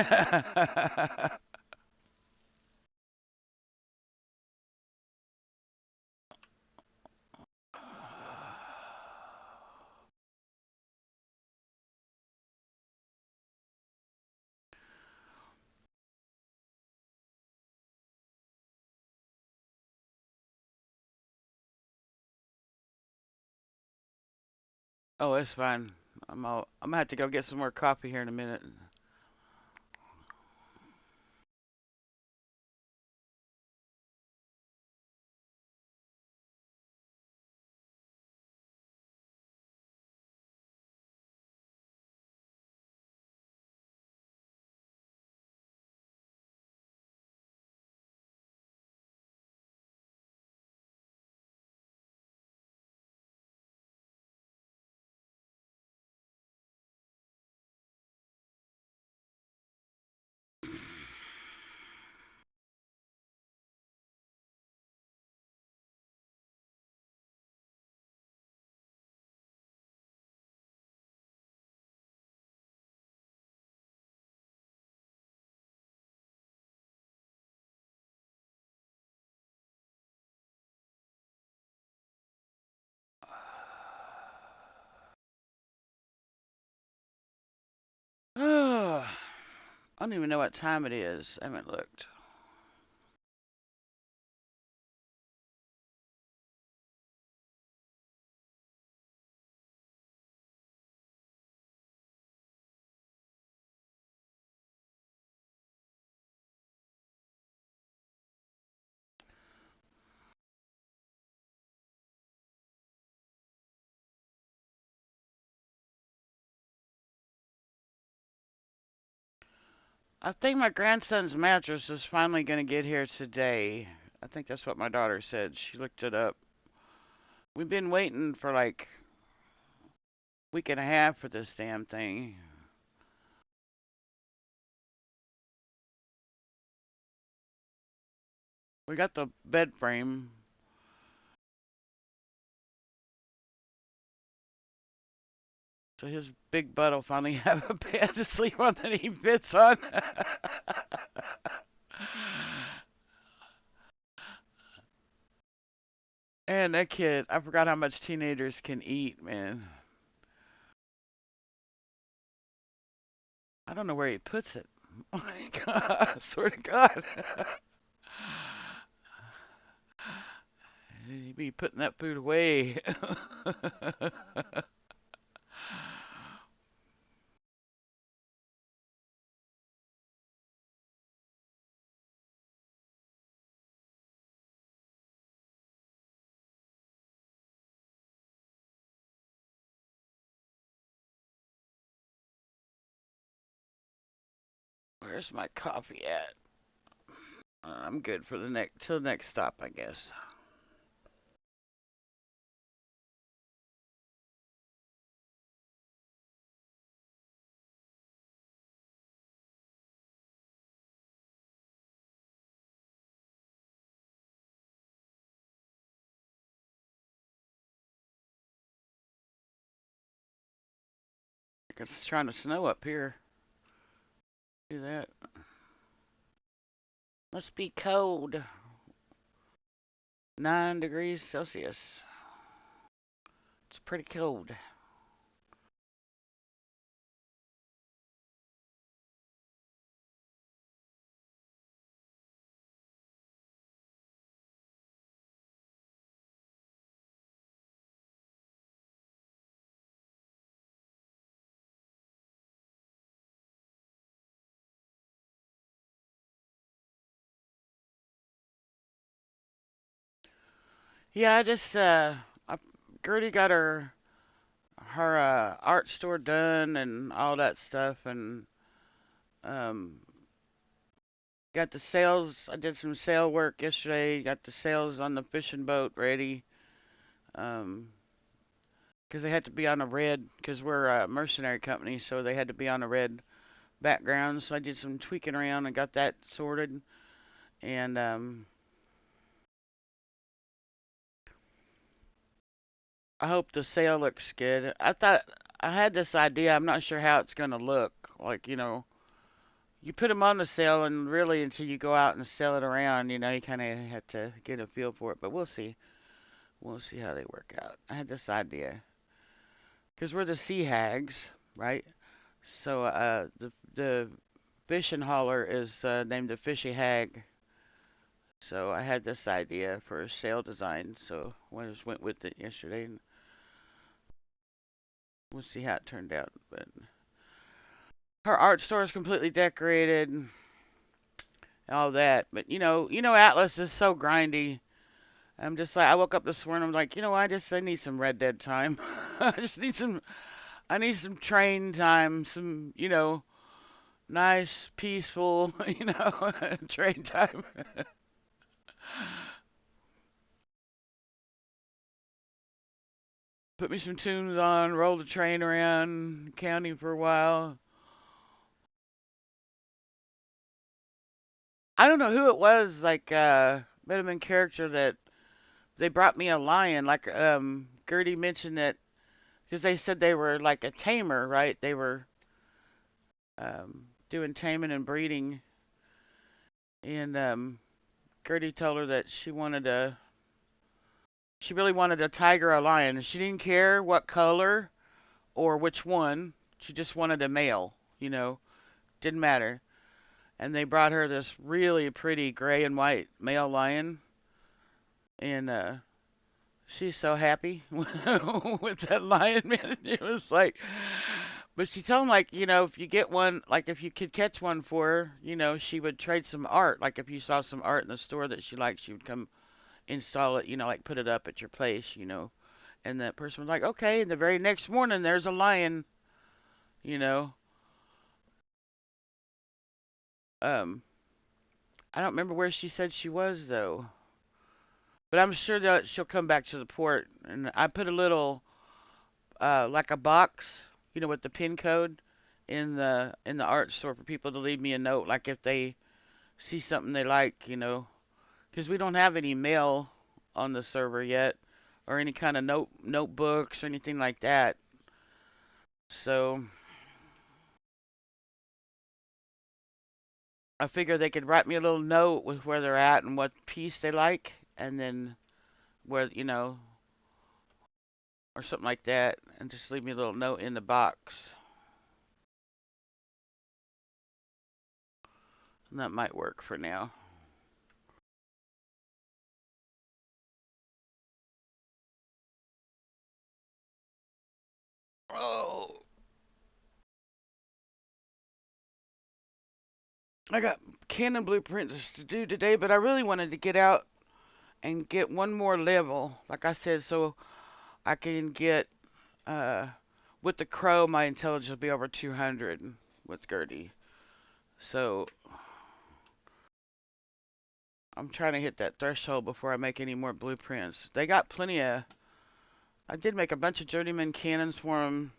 Oh, it's fine. I'm gonna have to go get some more coffee here in a minute. I don't even know what time it is. I haven't looked. I think my grandson's mattress is finally gonna get here today. I think that's what my daughter said. She looked it up. We've been waiting for like a week and a half for this damn thing. We got the bed frame, so his big butt will finally have a bed to sleep on that he fits on. And that kid, I forgot how much teenagers can eat, man. I don't know where he puts it. Oh my God, I swear to God. He be putting that food away. Where's my coffee at? I'm good for the next till next stop, I guess. It's trying to snow up here. Do that. Must be cold. 9 degrees Celsius. It's pretty cold. Yeah, I just I, Gertie got her art store done and all that stuff, and um got the sails. I did some sail work yesterday. Got the sails on the fishing boat ready. Um, 'Cause they had to be on a red, 'cause we're a mercenary company, so they had to be on a red background. So I did some tweaking around and got that sorted. And I hope the sail looks good. I thought I had this idea. I'm not sure how it's gonna look. Like, you put them on the sail, and really until you go out and sail it around, you kind of have to get a feel for it. But we'll see. We'll see how they work out. I had this idea. 'Cause we're the sea hags, right? So the fishing hauler is named the Fishy Hag. So I had this idea for a sail design. So I just went with it yesterday, and we'll see how it turned out. But her art store is completely decorated, and all that. But Atlas is so grindy. I'm just like, I woke up this morning. I'm like, I need some Red Dead time. I just need some. I need some train time. Some nice, peaceful, train time. Put me some tunes on, roll the train around county for a while. I don't know who it was, like Vitamin character that they brought me a lion. Like Gertie mentioned that because they said they were like a tamer, right? They were doing taming and breeding, and Gertie told her that she really wanted a tiger or a lion. She didn't care what color or which one. She just wanted a male. Didn't matter. And they brought her this really pretty gray and white male lion, and she's so happy with that lion, man. It was like, but she told him like, if you get one, like if you could catch one for her, she would trade some art. Like if you saw some art in the store that she liked, she would come install it, like put it up at your place. And that person was like, okay. And the very next morning, there's a lion, you know. Um, I don't remember where she said she was though, but I'm sure that she'll come back to the port. And I put a little, like a box, with the pin code in the art store for people to leave me a note, like if they see something they like. Because we don't have any mail on the server yet, or any kind of notebooks or anything like that. So I figured they could write me a little note with where they're at and what piece they like, and then where, or something like that, and just leave me a little note in the box. And that might work for now. Oh, I got Canon blueprints to do today, but I really wanted to get out and get one more level, like I said, so I can get, uh, with the crow, my intelligence will be over 200 with Gertie. So I'm trying to hit that threshold before I make any more blueprints. They got plenty of. I did make a bunch of journeyman cannons for them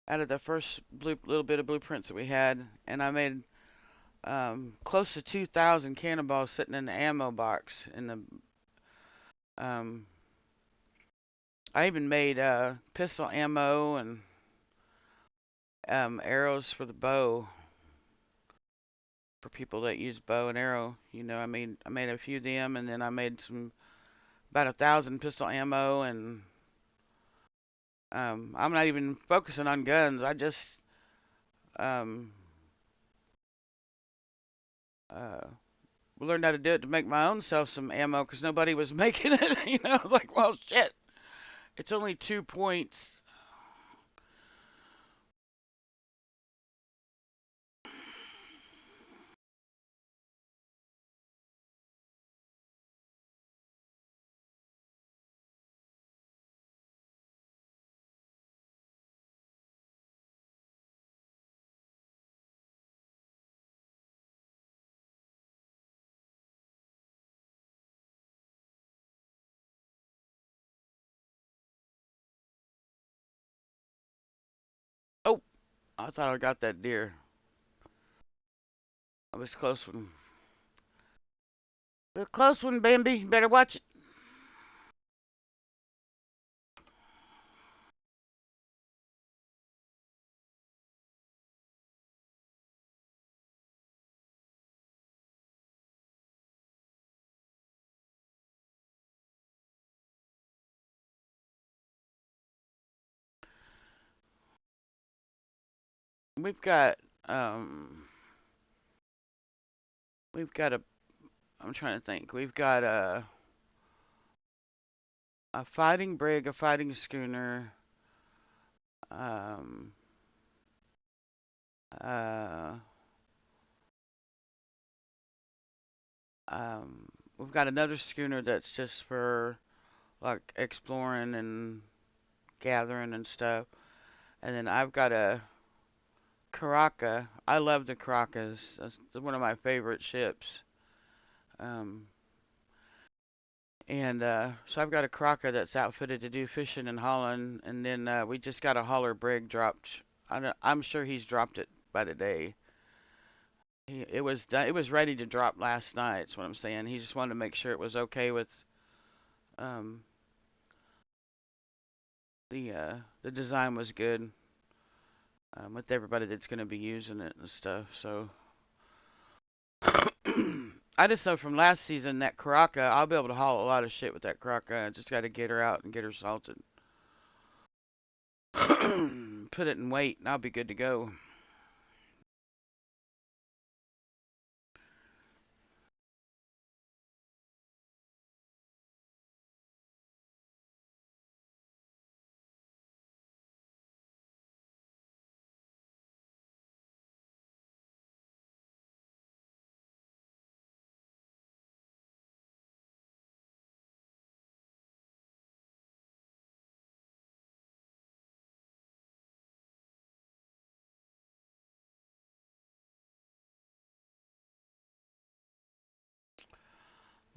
out of the first little bit of blueprints that we had, and I made close to 2,000 cannonballs sitting in the ammo box. In the I even made pistol ammo and arrows for the bow. for people that use bow and arrow. I made a few of them, and then I made about 1,000 pistol ammo, and I'm not even focusing on guns. I just um, uh, learned how to do it to make my own self some ammo because nobody was making it. Like, well, shit. It's only 2 points. Oh, I thought I got that deer. I was close one. A close one, Bambi. Better watch it. We've got um, we've got a. I'm trying to think. We've got a fighting brig, a fighting schooner. Um, uh, um, we've got another schooner that's just for like exploring and gathering and stuff. And then I've got a Caracca. I love the Caraccas. That's one of my favorite ships. Um, and so I've got a Caracca that's outfitted to do fishing in Holland, and then we just got a hauler brig dropped. I'm sure he's dropped it by today. It was done, it was ready to drop last night. That's what I'm saying. He just wanted to make sure it was okay with um, the design was good with everybody that's going to be using it and stuff. So I just know from last season that Caracca, I'll be able to haul a lot of shit with that Caracca. I just got to get her out and get her salted. Put it in weight, and I'll be good to go.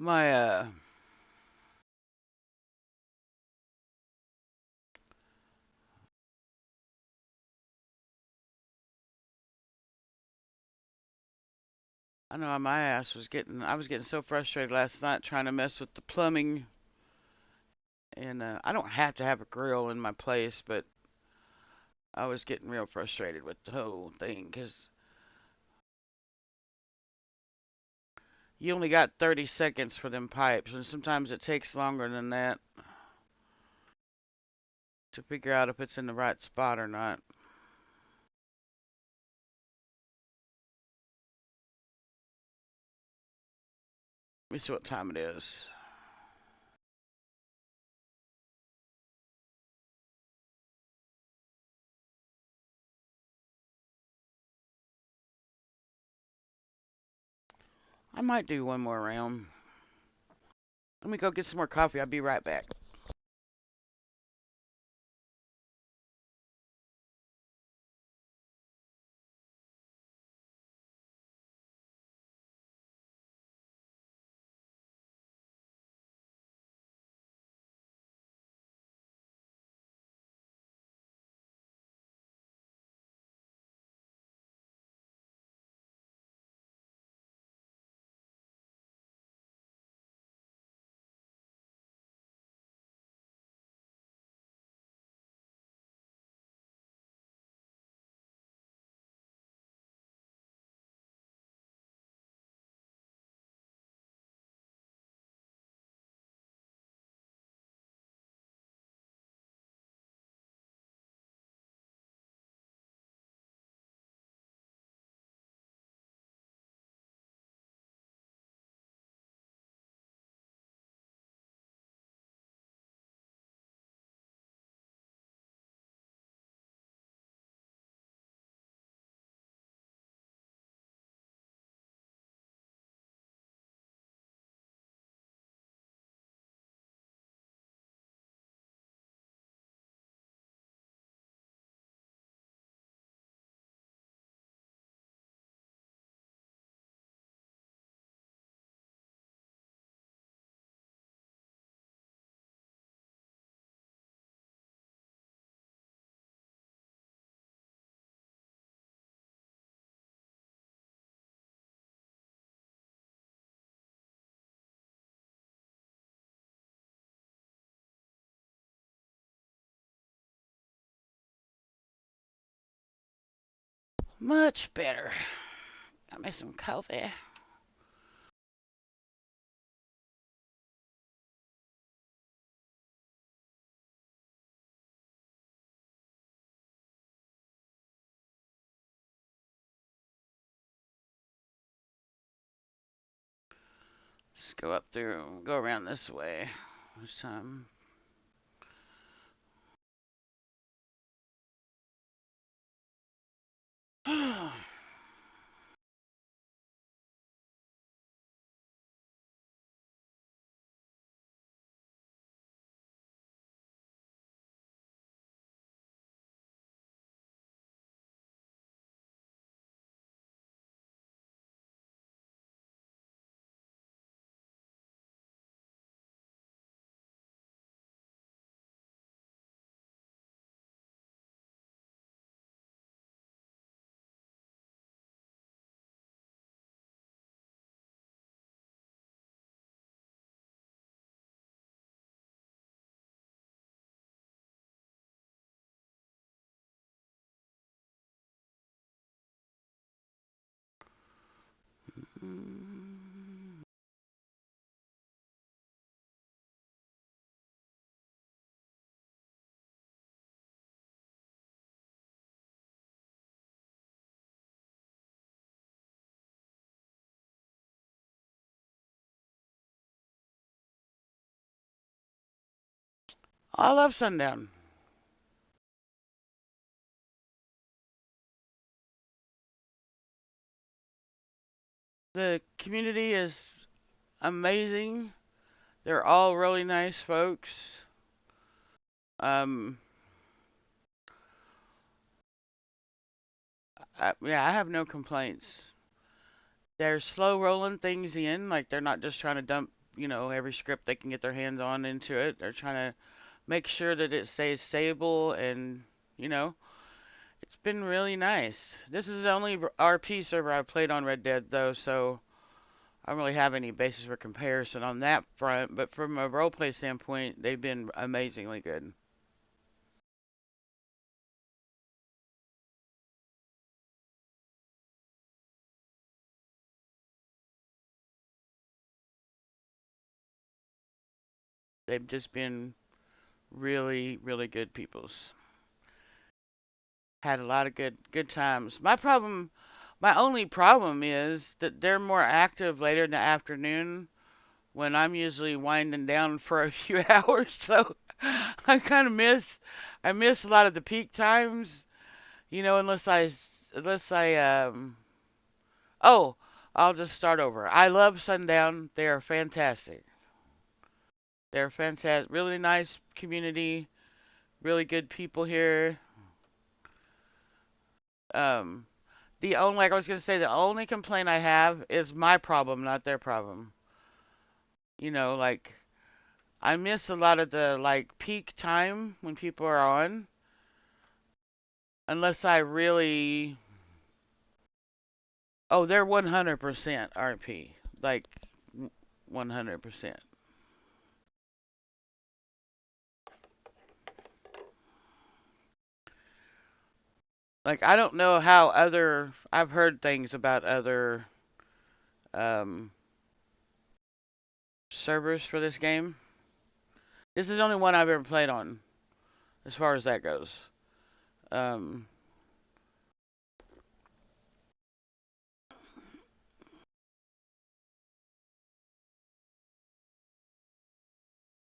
My I know my ass was getting. I was getting so frustrated last night trying to mess with the plumbing, and I don't have to have a grill in my place, but I was getting real frustrated with the whole thing because you only got 30 seconds for them pipes, and sometimes it takes longer than that to figure out if it's in the right spot or not. Let me see what time it is. I might do one more round. Let me go get some more coffee. I'll be right back. Much better. Got me some coffee. Let's go up through, go around this way this time. I love Sundown. The community is amazing. They're all really nice folks. Um, yeah, I have no complaints. They're slow rolling things in, like they're not just trying to dump, every script they can get their hands on into it. They're trying to make sure that it stays stable and, you know, it's been really nice. This is the only RP server I've played on Red Dead though, so I don't really have any basis for comparison on that front, but from a roleplay standpoint, they've been amazingly good. They've just been really, really good peoples. Had a lot of good times. My only problem is that they're more active later in the afternoon when I'm usually winding down for a few hours. So I miss a lot of the peak times, unless I oh, I'll just start over. I love Sundown. They are fantastic. They're fantastic. Really nice community. Really good people here. Um, like I was gonna say, the only complaint I have is my problem, not their problem. Like I miss a lot of the like peak time when people are on, unless I really. Oh, they're 100% RP, like 100%. Like I don't know how other. I've heard things about other um, servers for this game. This is the only one I've ever played on, as far as that goes. Um,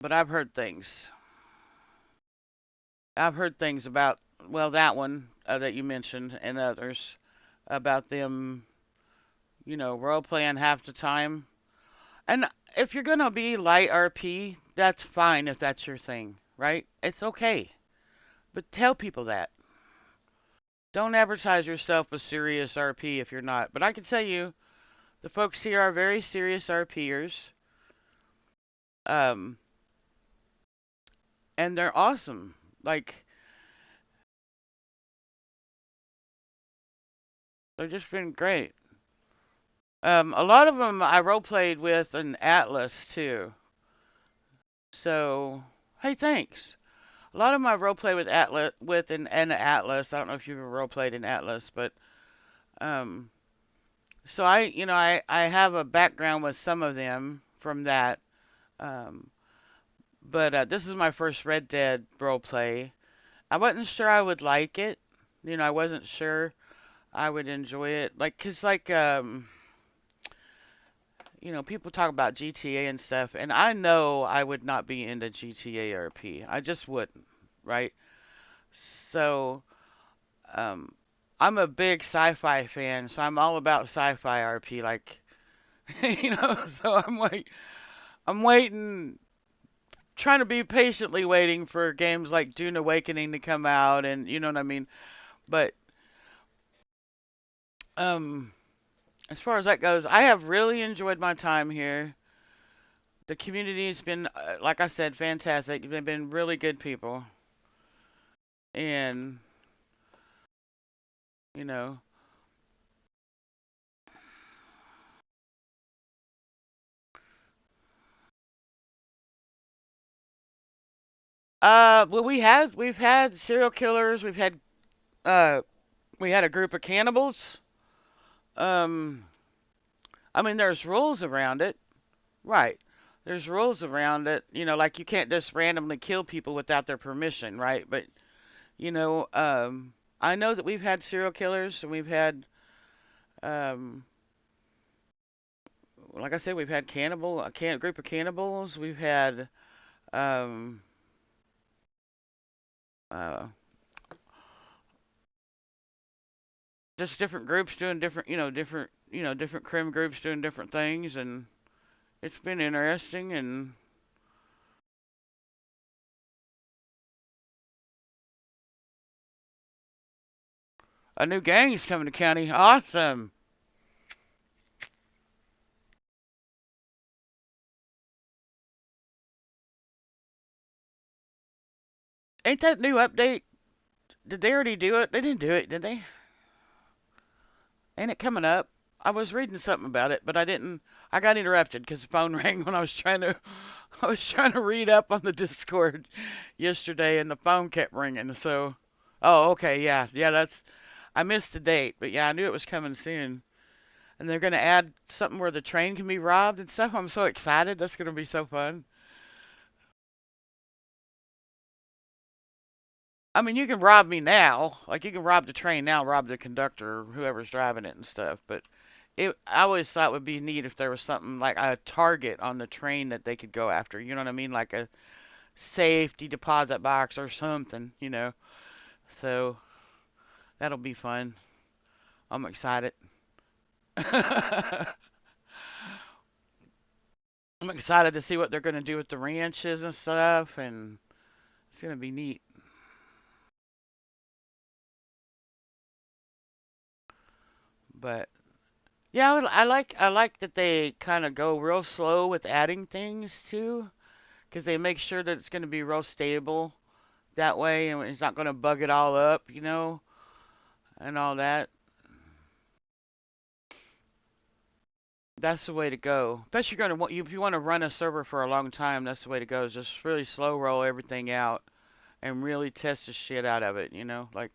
but I've heard things. I've heard things about, well, that one that you mentioned and others about them, role playing half the time. And if you're gonna be light RP, that's fine if that's your thing, right? It's okay. But tell people that. Don't advertise yourself as serious RP if you're not. But I can tell you, the folks here are very serious RPers. Um, and they're awesome. Like, they've just been great. A lot of them I role played with an Atlas too. So, hey, thanks. A lot of my role play with Atlas, with an Atlas. I don't know if you've ever role played in Atlas, but Um, so I have a background with some of them from that. Um, but this is my first Red Dead role play. I wasn't sure I would like it. I wasn't sure I would enjoy it. Like, 'cause like people talk about GTA and stuff, and I know I would not be into GTA RP. I just wouldn't, right? So, um, I'm a big sci-fi fan, so I'm all about sci-fi RP. Like, so I'm waiting, trying to be patiently waiting for games like Dune Awakening to come out, and you know what I mean. But um, as far as that goes, I have really enjoyed my time here. The community has been, like I said, fantastic. They've been really good people, and you know, well, we've had serial killers. Uh, we had a group of cannibals. Um, I mean, there's rules around it, right? There's rules around it. Like you can't just randomly kill people without their permission, right? But you know, um, I know that we've had serial killers, and we've had, um, like I said, we've had group of cannibals. We've had um, uh, just different groups doing different crim groups doing different things, and it's been interesting. And a new gang's coming to county. Awesome! Ain't that new update? Did they already do it? They didn't do it, did they? Ain't it coming up? I was reading something about it, but I didn't. I got interrupted because the phone rang when I was trying to read up on the Discord yesterday, and the phone kept ringing. So, oh, okay, yeah, yeah, I missed the date, but yeah, I knew it was coming soon. And they're gonna add something where the train can be robbed and stuff. I'm so excited. That's gonna be so fun. I mean, you can rob me now. Like you can rob the train now, rob the conductor or whoever's driving it and stuff. But I always thought it would be neat if there was something like a target on the train that they could go after. You know what I mean? Like a safety deposit box or something. So that'll be fun. I'm excited. I'm excited to see what they're gonna do with the ranches and stuff, and it's gonna be neat. But yeah, I like that they kind of go real slow with adding things too, because they make sure that it's gonna be real stable that way, and it's not gonna bug it all up, and all that. That's the way to go. Especially if you want to run a server for a long time, that's the way to go. Is just really slow roll everything out and really test the shit out of it. Like,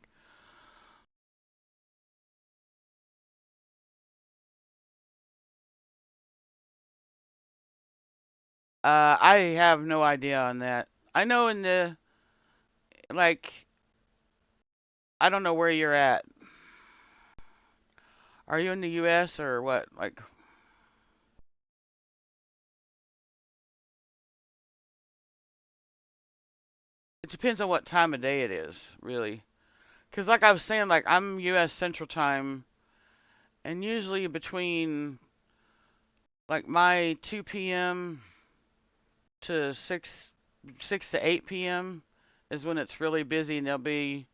I have no idea on that. I know like, I don't know where you're at. Are you in the U.S. or what? Like, it depends on what time of day it is, really. 'Cause like I was saying, like I'm U.S. Central Time, and usually between like my 2 p.m. to 6 to 8 p.m. is when it's really busy, and there'll be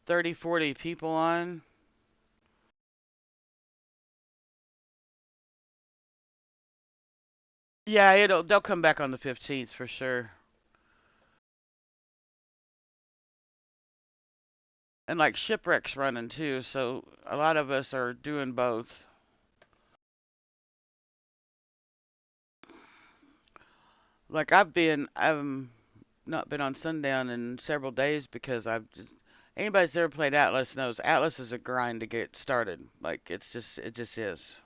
30, 40 people on. Yeah, they'll come back on the 15th for sure. And like shipwrecks running too, so a lot of us are doing both. Like I've not been on Sundown in several days because Anybody that's ever played Atlas knows Atlas is a grind to get started. Like it just is.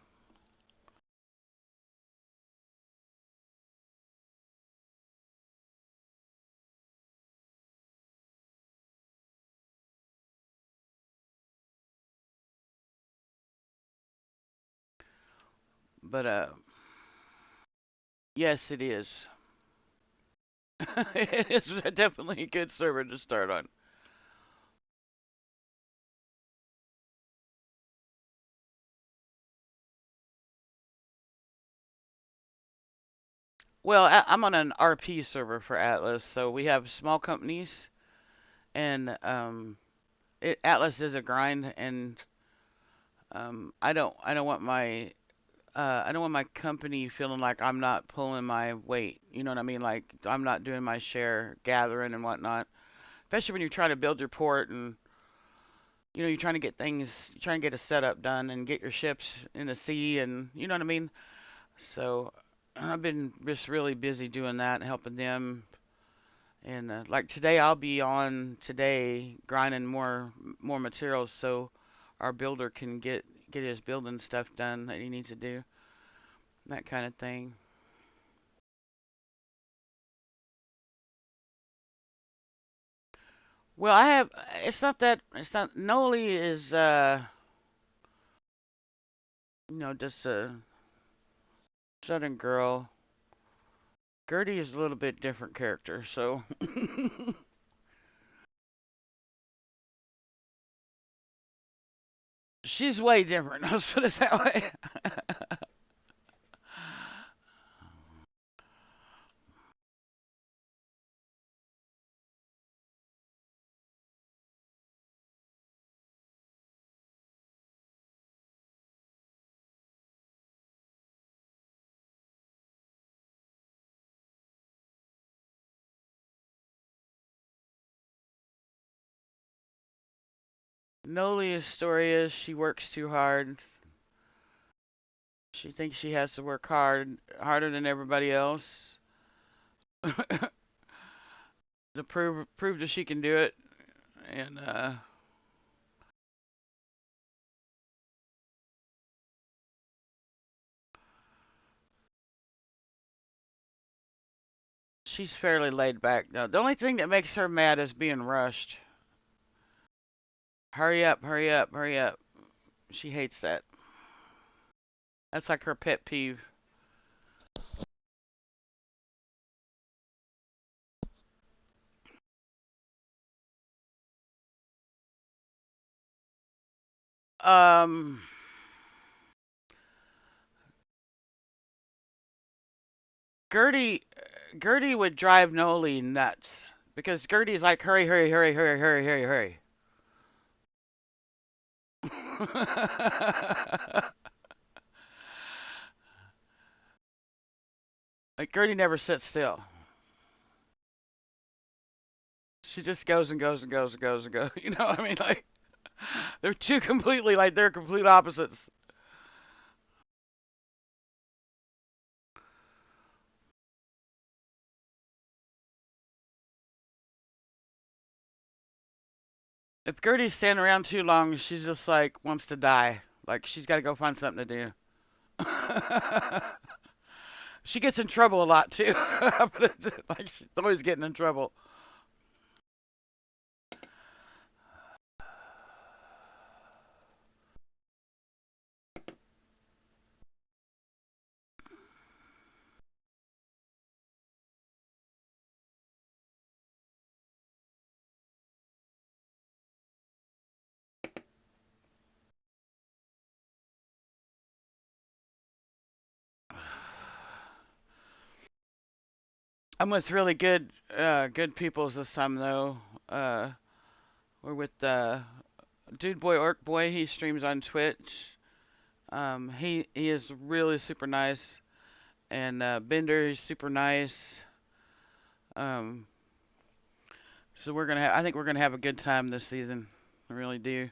But yes, it is. It is definitely a good server to start on. Well, I'm on an RP server for Atlas, so we have small companies, and Atlas is a grind, and I don't want my I don't want my company feeling like I'm not pulling my weight. You know what I mean? Like I'm not doing my share gathering and whatnot. Especially when you're trying to build your port and you're trying to get things, you're trying to get a setup done and get your ships in the sea and you know what I mean. So I've been just really busy doing that, helping them. And like today, I'll be on today grinding more materials so our builder can get his building stuff done that he needs to do, that kind of thing. Well, I have. It's not that. It's not. Noelie is, just a southern girl. Gertie is a little bit different character, so she's way different. Let's put it that way. Nolie's story is she works too hard. She thinks she has to work harder than everybody else, to prove that she can do it. And she's fairly laid back. No, the only thing that makes her mad is being rushed. Hurry up, hurry up, hurry up. She hates that. That's like her pet peeve. Um, Gertie, Gertie would drive Noelie nuts because Gertie's like, hurry, hurry, hurry, hurry, hurry, hurry, hurry. Like Gertie never sits still. She just goes and goes and goes and goes and goes. You know what I mean? Like they're two completely like they're complete opposites. If Gertie's standing around too long, she's just like wants to die. Like she's got to go find something to do. She gets in trouble a lot too. Like she's always getting in trouble. I'm with really good peoples this time though. Uh, we're with Dude Boy Orc Boy. He streams on Twitch. He is really super nice, and Bender is super nice. Um, so I think we're gonna have a good time this season. I really do.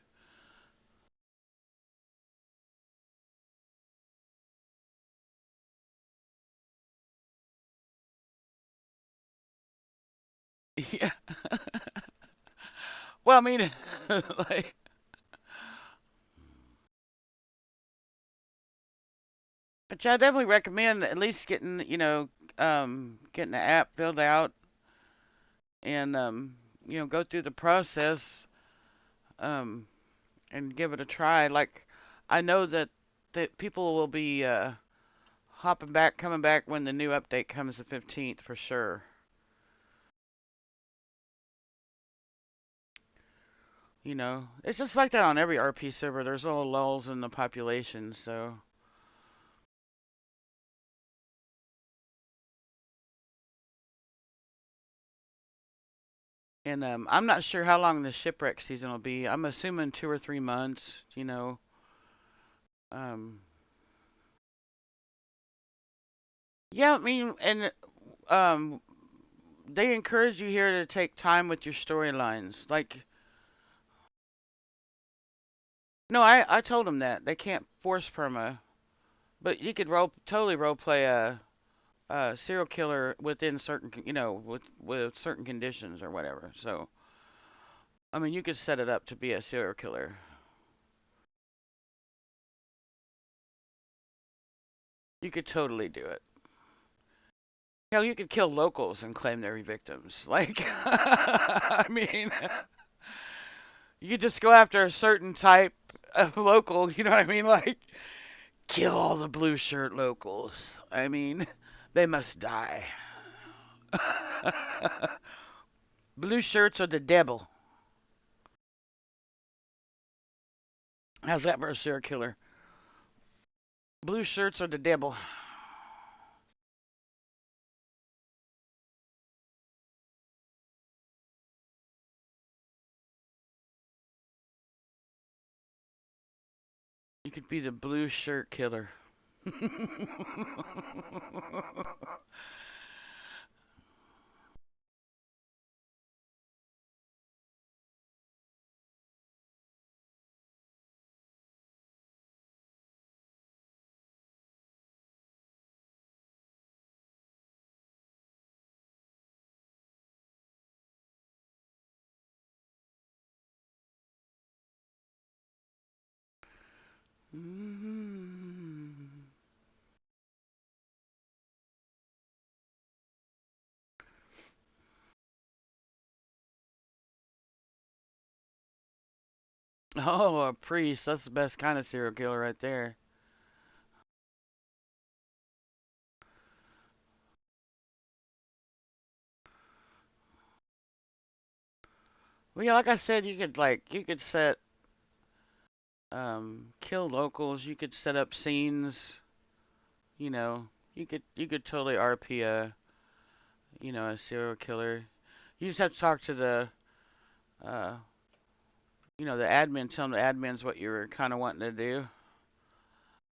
Yeah. Well, I mean, like, but yeah, I definitely recommend at least getting, getting the app filled out and, go through the process, um, and give it a try. Like, I know that people will be hopping back, coming back when the new update comes the 15th for sure. It's just like that on every RP server. There's little lulls in the population, so. And I'm not sure how long the shipwreck season will be. I'm assuming 2 or 3 months. Um, yeah, I mean, and um, they encourage you here to take time with your storylines. Like, no, I told them that they can't force perma, but you could totally role play a serial killer within certain, with certain conditions or whatever. So, I mean, you could set it up to be a serial killer. You could totally do it. Hell, you could kill locals and claim they're victims. Like, I mean, you could just go after a certain type of local. You know what I mean? Like, kill all the blue shirt locals. I mean, they must die. Blue shirts are the devil. How's that for a serial killer? Blue shirts are the devil. You could be the blue shirt killer. Oh, a priest. That's the best kind of serial killer right there. Well, yeah, like I said, you could set kill locals. You could set up scenes. You know, you could totally RP a serial killer. You just have to talk to uh, the admin. Tell them the admin's what you were kind of wanting to do.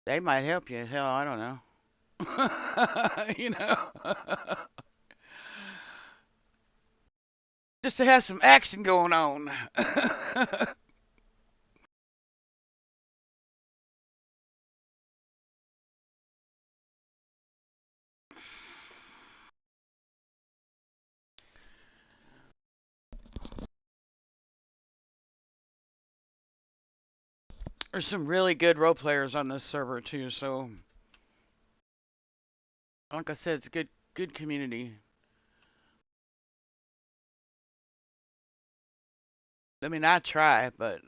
They might help you. Hell, I don't know. you know, just to have some action going on. There's some really good role players on this server too. So, like I said, it's a good community. I mean, I try, but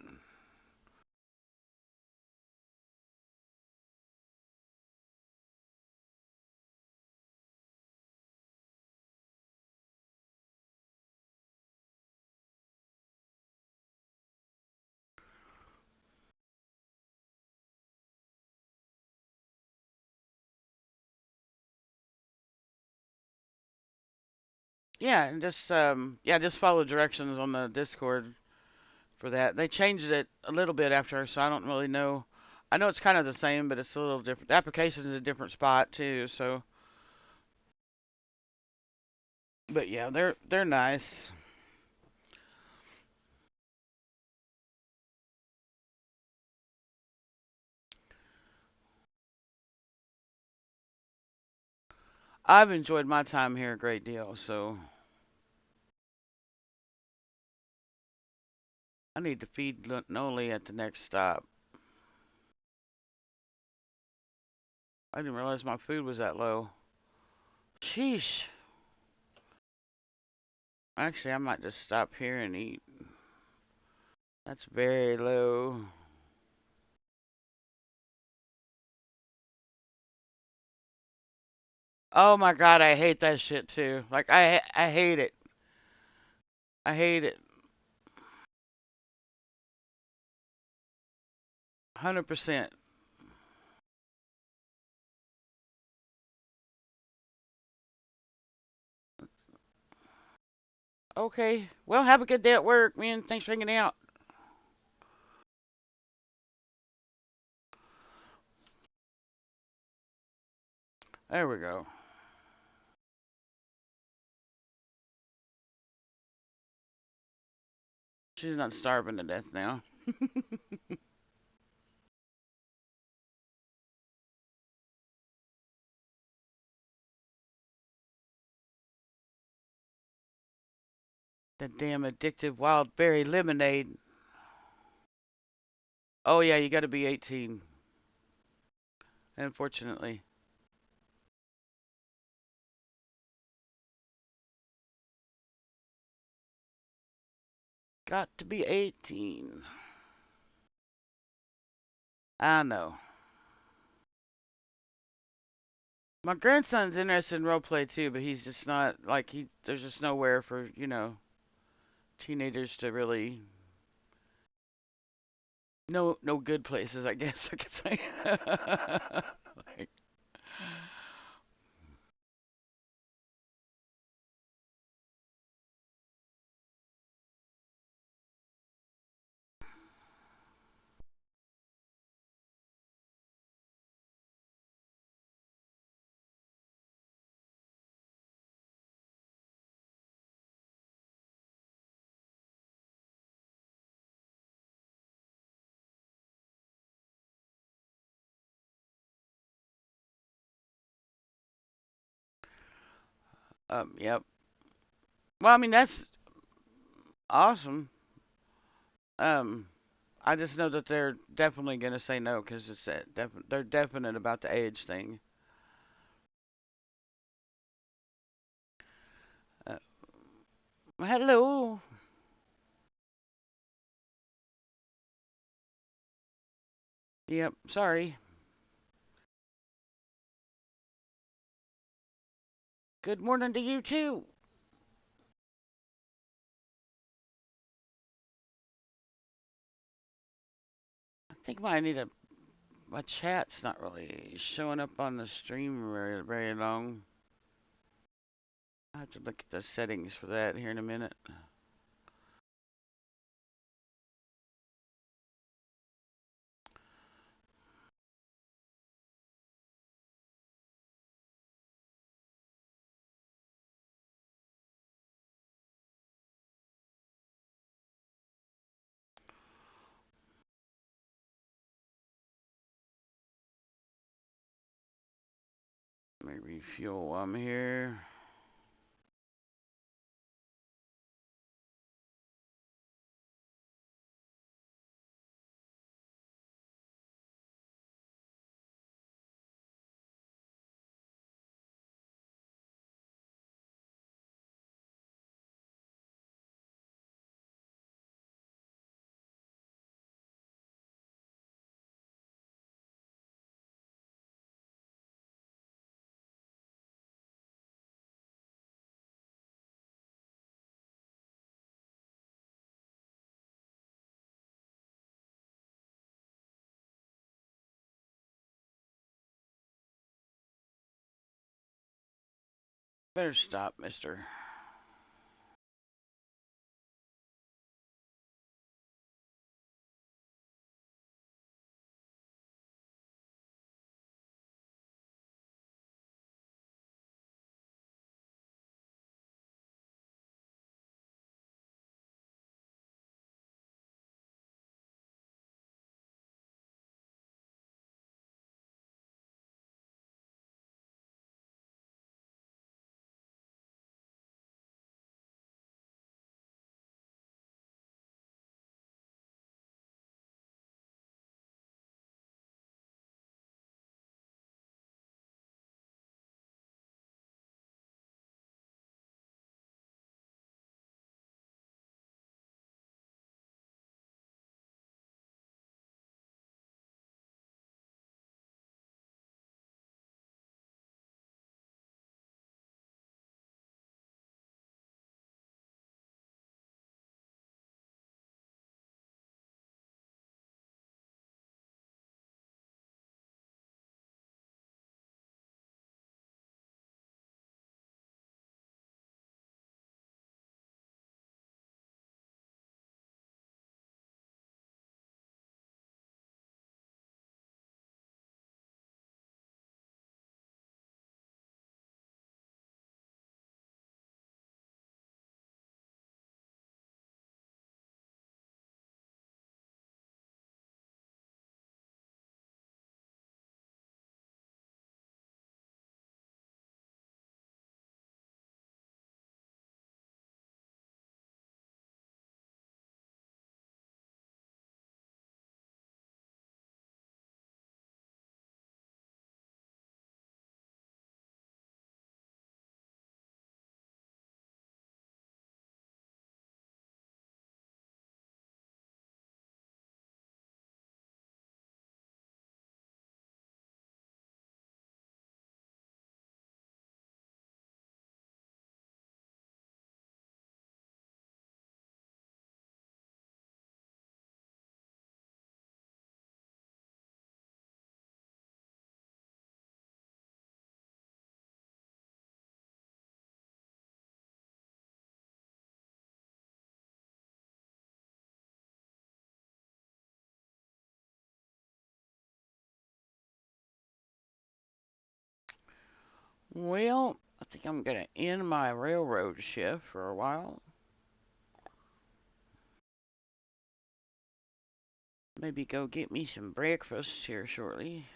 yeah, and just follow directions on the Discord for that. They changed it a little bit after, so I don't really know. I know it's kind of the same, but it's a little different. The application is a different spot too. So, but yeah, they're nice. I've enjoyed my time here a great deal. So, I need to feed Noelie at the next stop. I didn't realize my food was that low. Sheesh. Actually, I might just stop here and eat. That's very low. Oh my god, I hate that shit too. Like I hate it. I hate it. 100%. Okay. Well, have a good day at work, man. Thanks for hanging out. There we go. She's not starving to death now. The damn addictive wild berry lemonade. Oh yeah, you got to be 18. Unfortunately, got to be 18. I know. My grandson's interested in role play too, but he's just not like he. There's just nowhere for teenagers to really. No good places, I guess I could say. Like, yep. Well, I mean that's awesome. Um, I just know that they're definitely gonna say no because it's that they're definite about the age thing. Uh, Hello. Yep. Sorry. Good morning to you too. I think my chat's not really showing up on the stream very long. I have to look at the settings for that here in a minute. Let me refuel while I'm here. Better stop, mister. Well, I think I'm gonna end my railroad shift for a while. Maybe go get me some breakfast here shortly.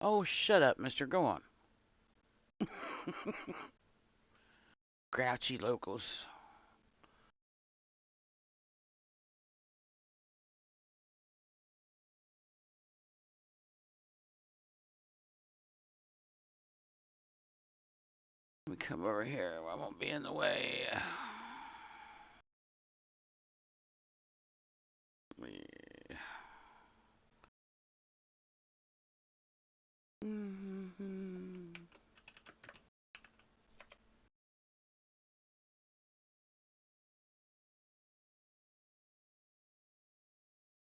Oh, shut up, mister. Go on. Grouchy locals. Let me come over here. I won't be in the way.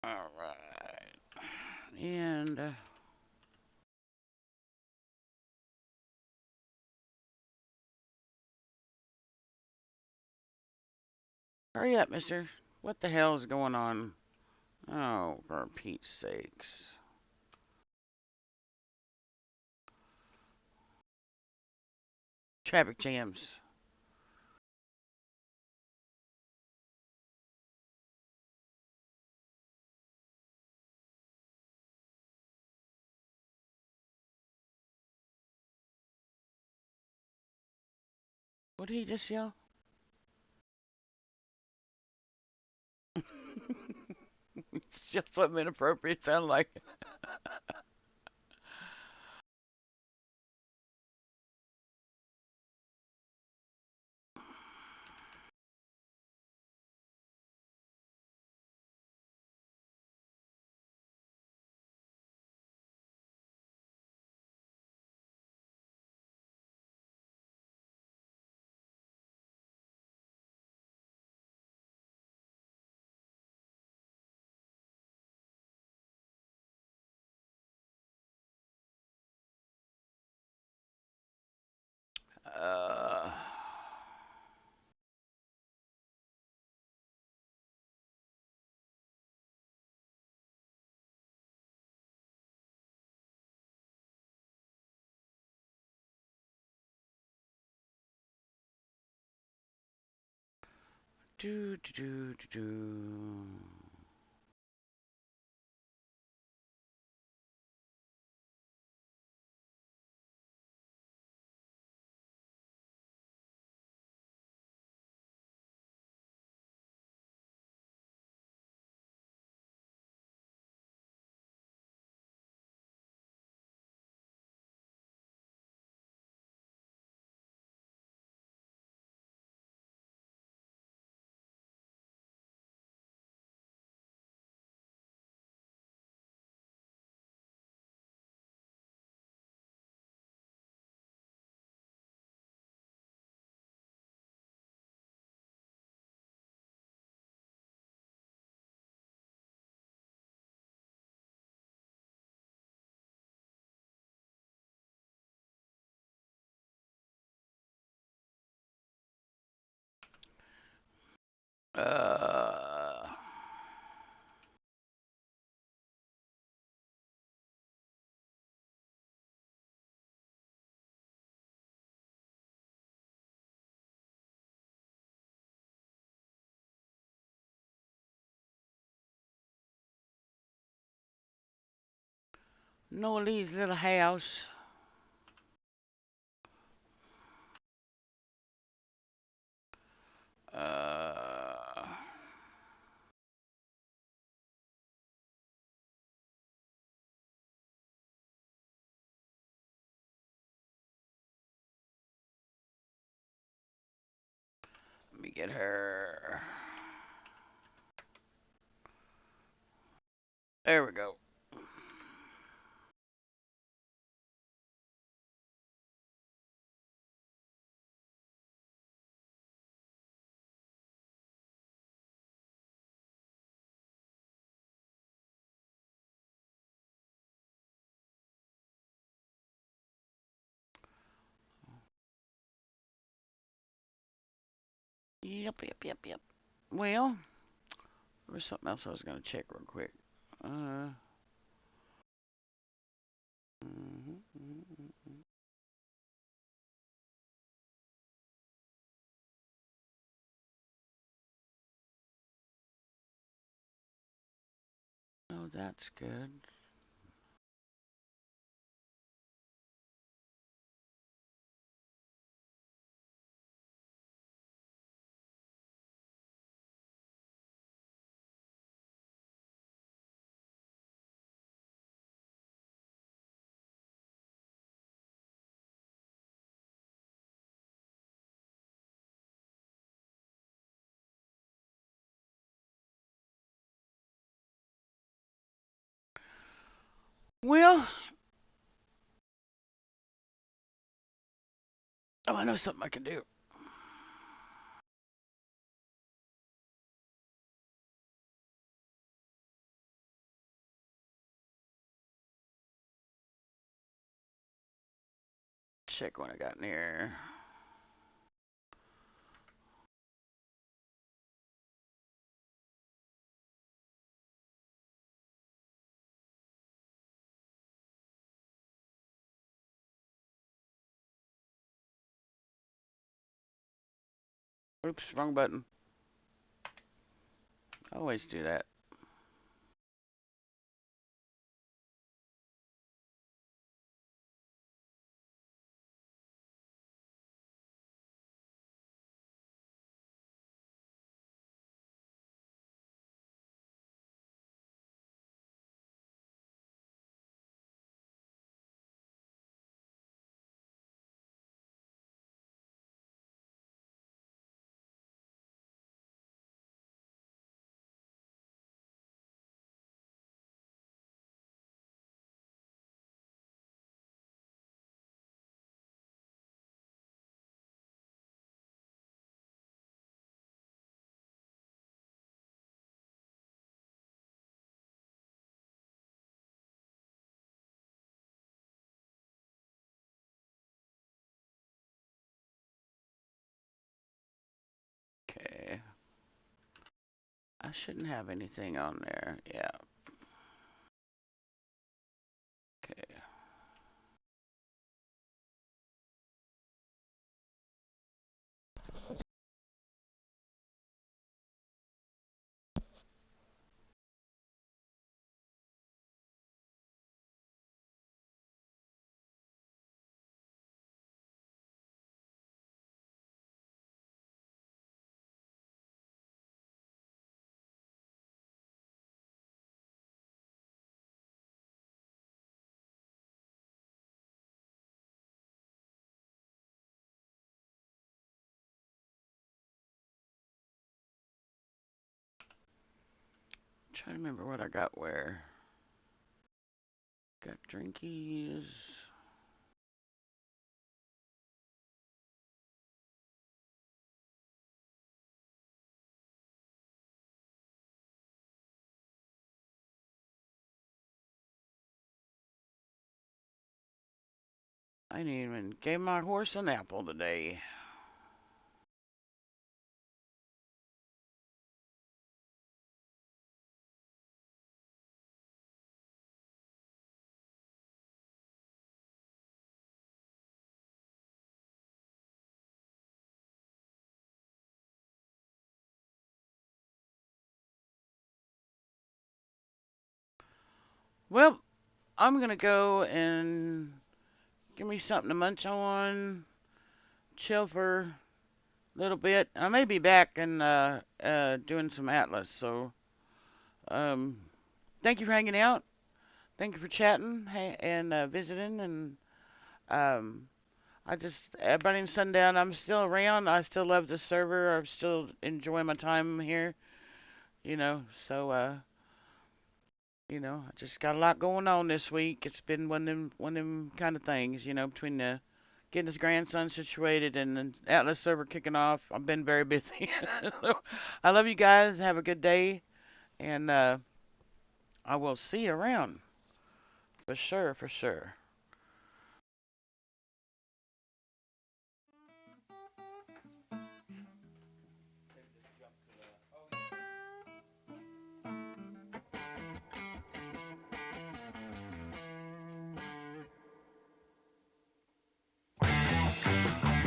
All right. And hurry up, mister. What the hell is going on? Oh, for Pete's sakes. Traffic jams. What did he just yell? It's just something inappropriate sound like. Uh, do do do do do. Uh, Noelie's little house. Uh, Let me get her. There we go. Yep. Well, there was something else I was gonna check real quick. Uh, mhm. Oh, that's good. Well, oh, I know something I can do. Check what I got in here. Oops, wrong button. I always do that. Okay. I shouldn't have anything on there. Yeah. Okay. Trying to remember what I got where. Got drinkies. I didn't even gave my horse an apple today. Well, I'm gonna go and give me something to munch on, chill for a little bit. I may be back and doing some Atlas. So, um, thank you for hanging out. Thank you for chatting and visiting. And um, I just everybody in Sundown. I'm still around. I still love the server. I'm still enjoying my time here. You know, so I just got a lot going on this week. It's been one of them kind of things. Between the getting his grandson situated and the Atlas server kicking off. I've been very busy. So, I love you guys. Have a good day, and I will see you around for sure, for sure.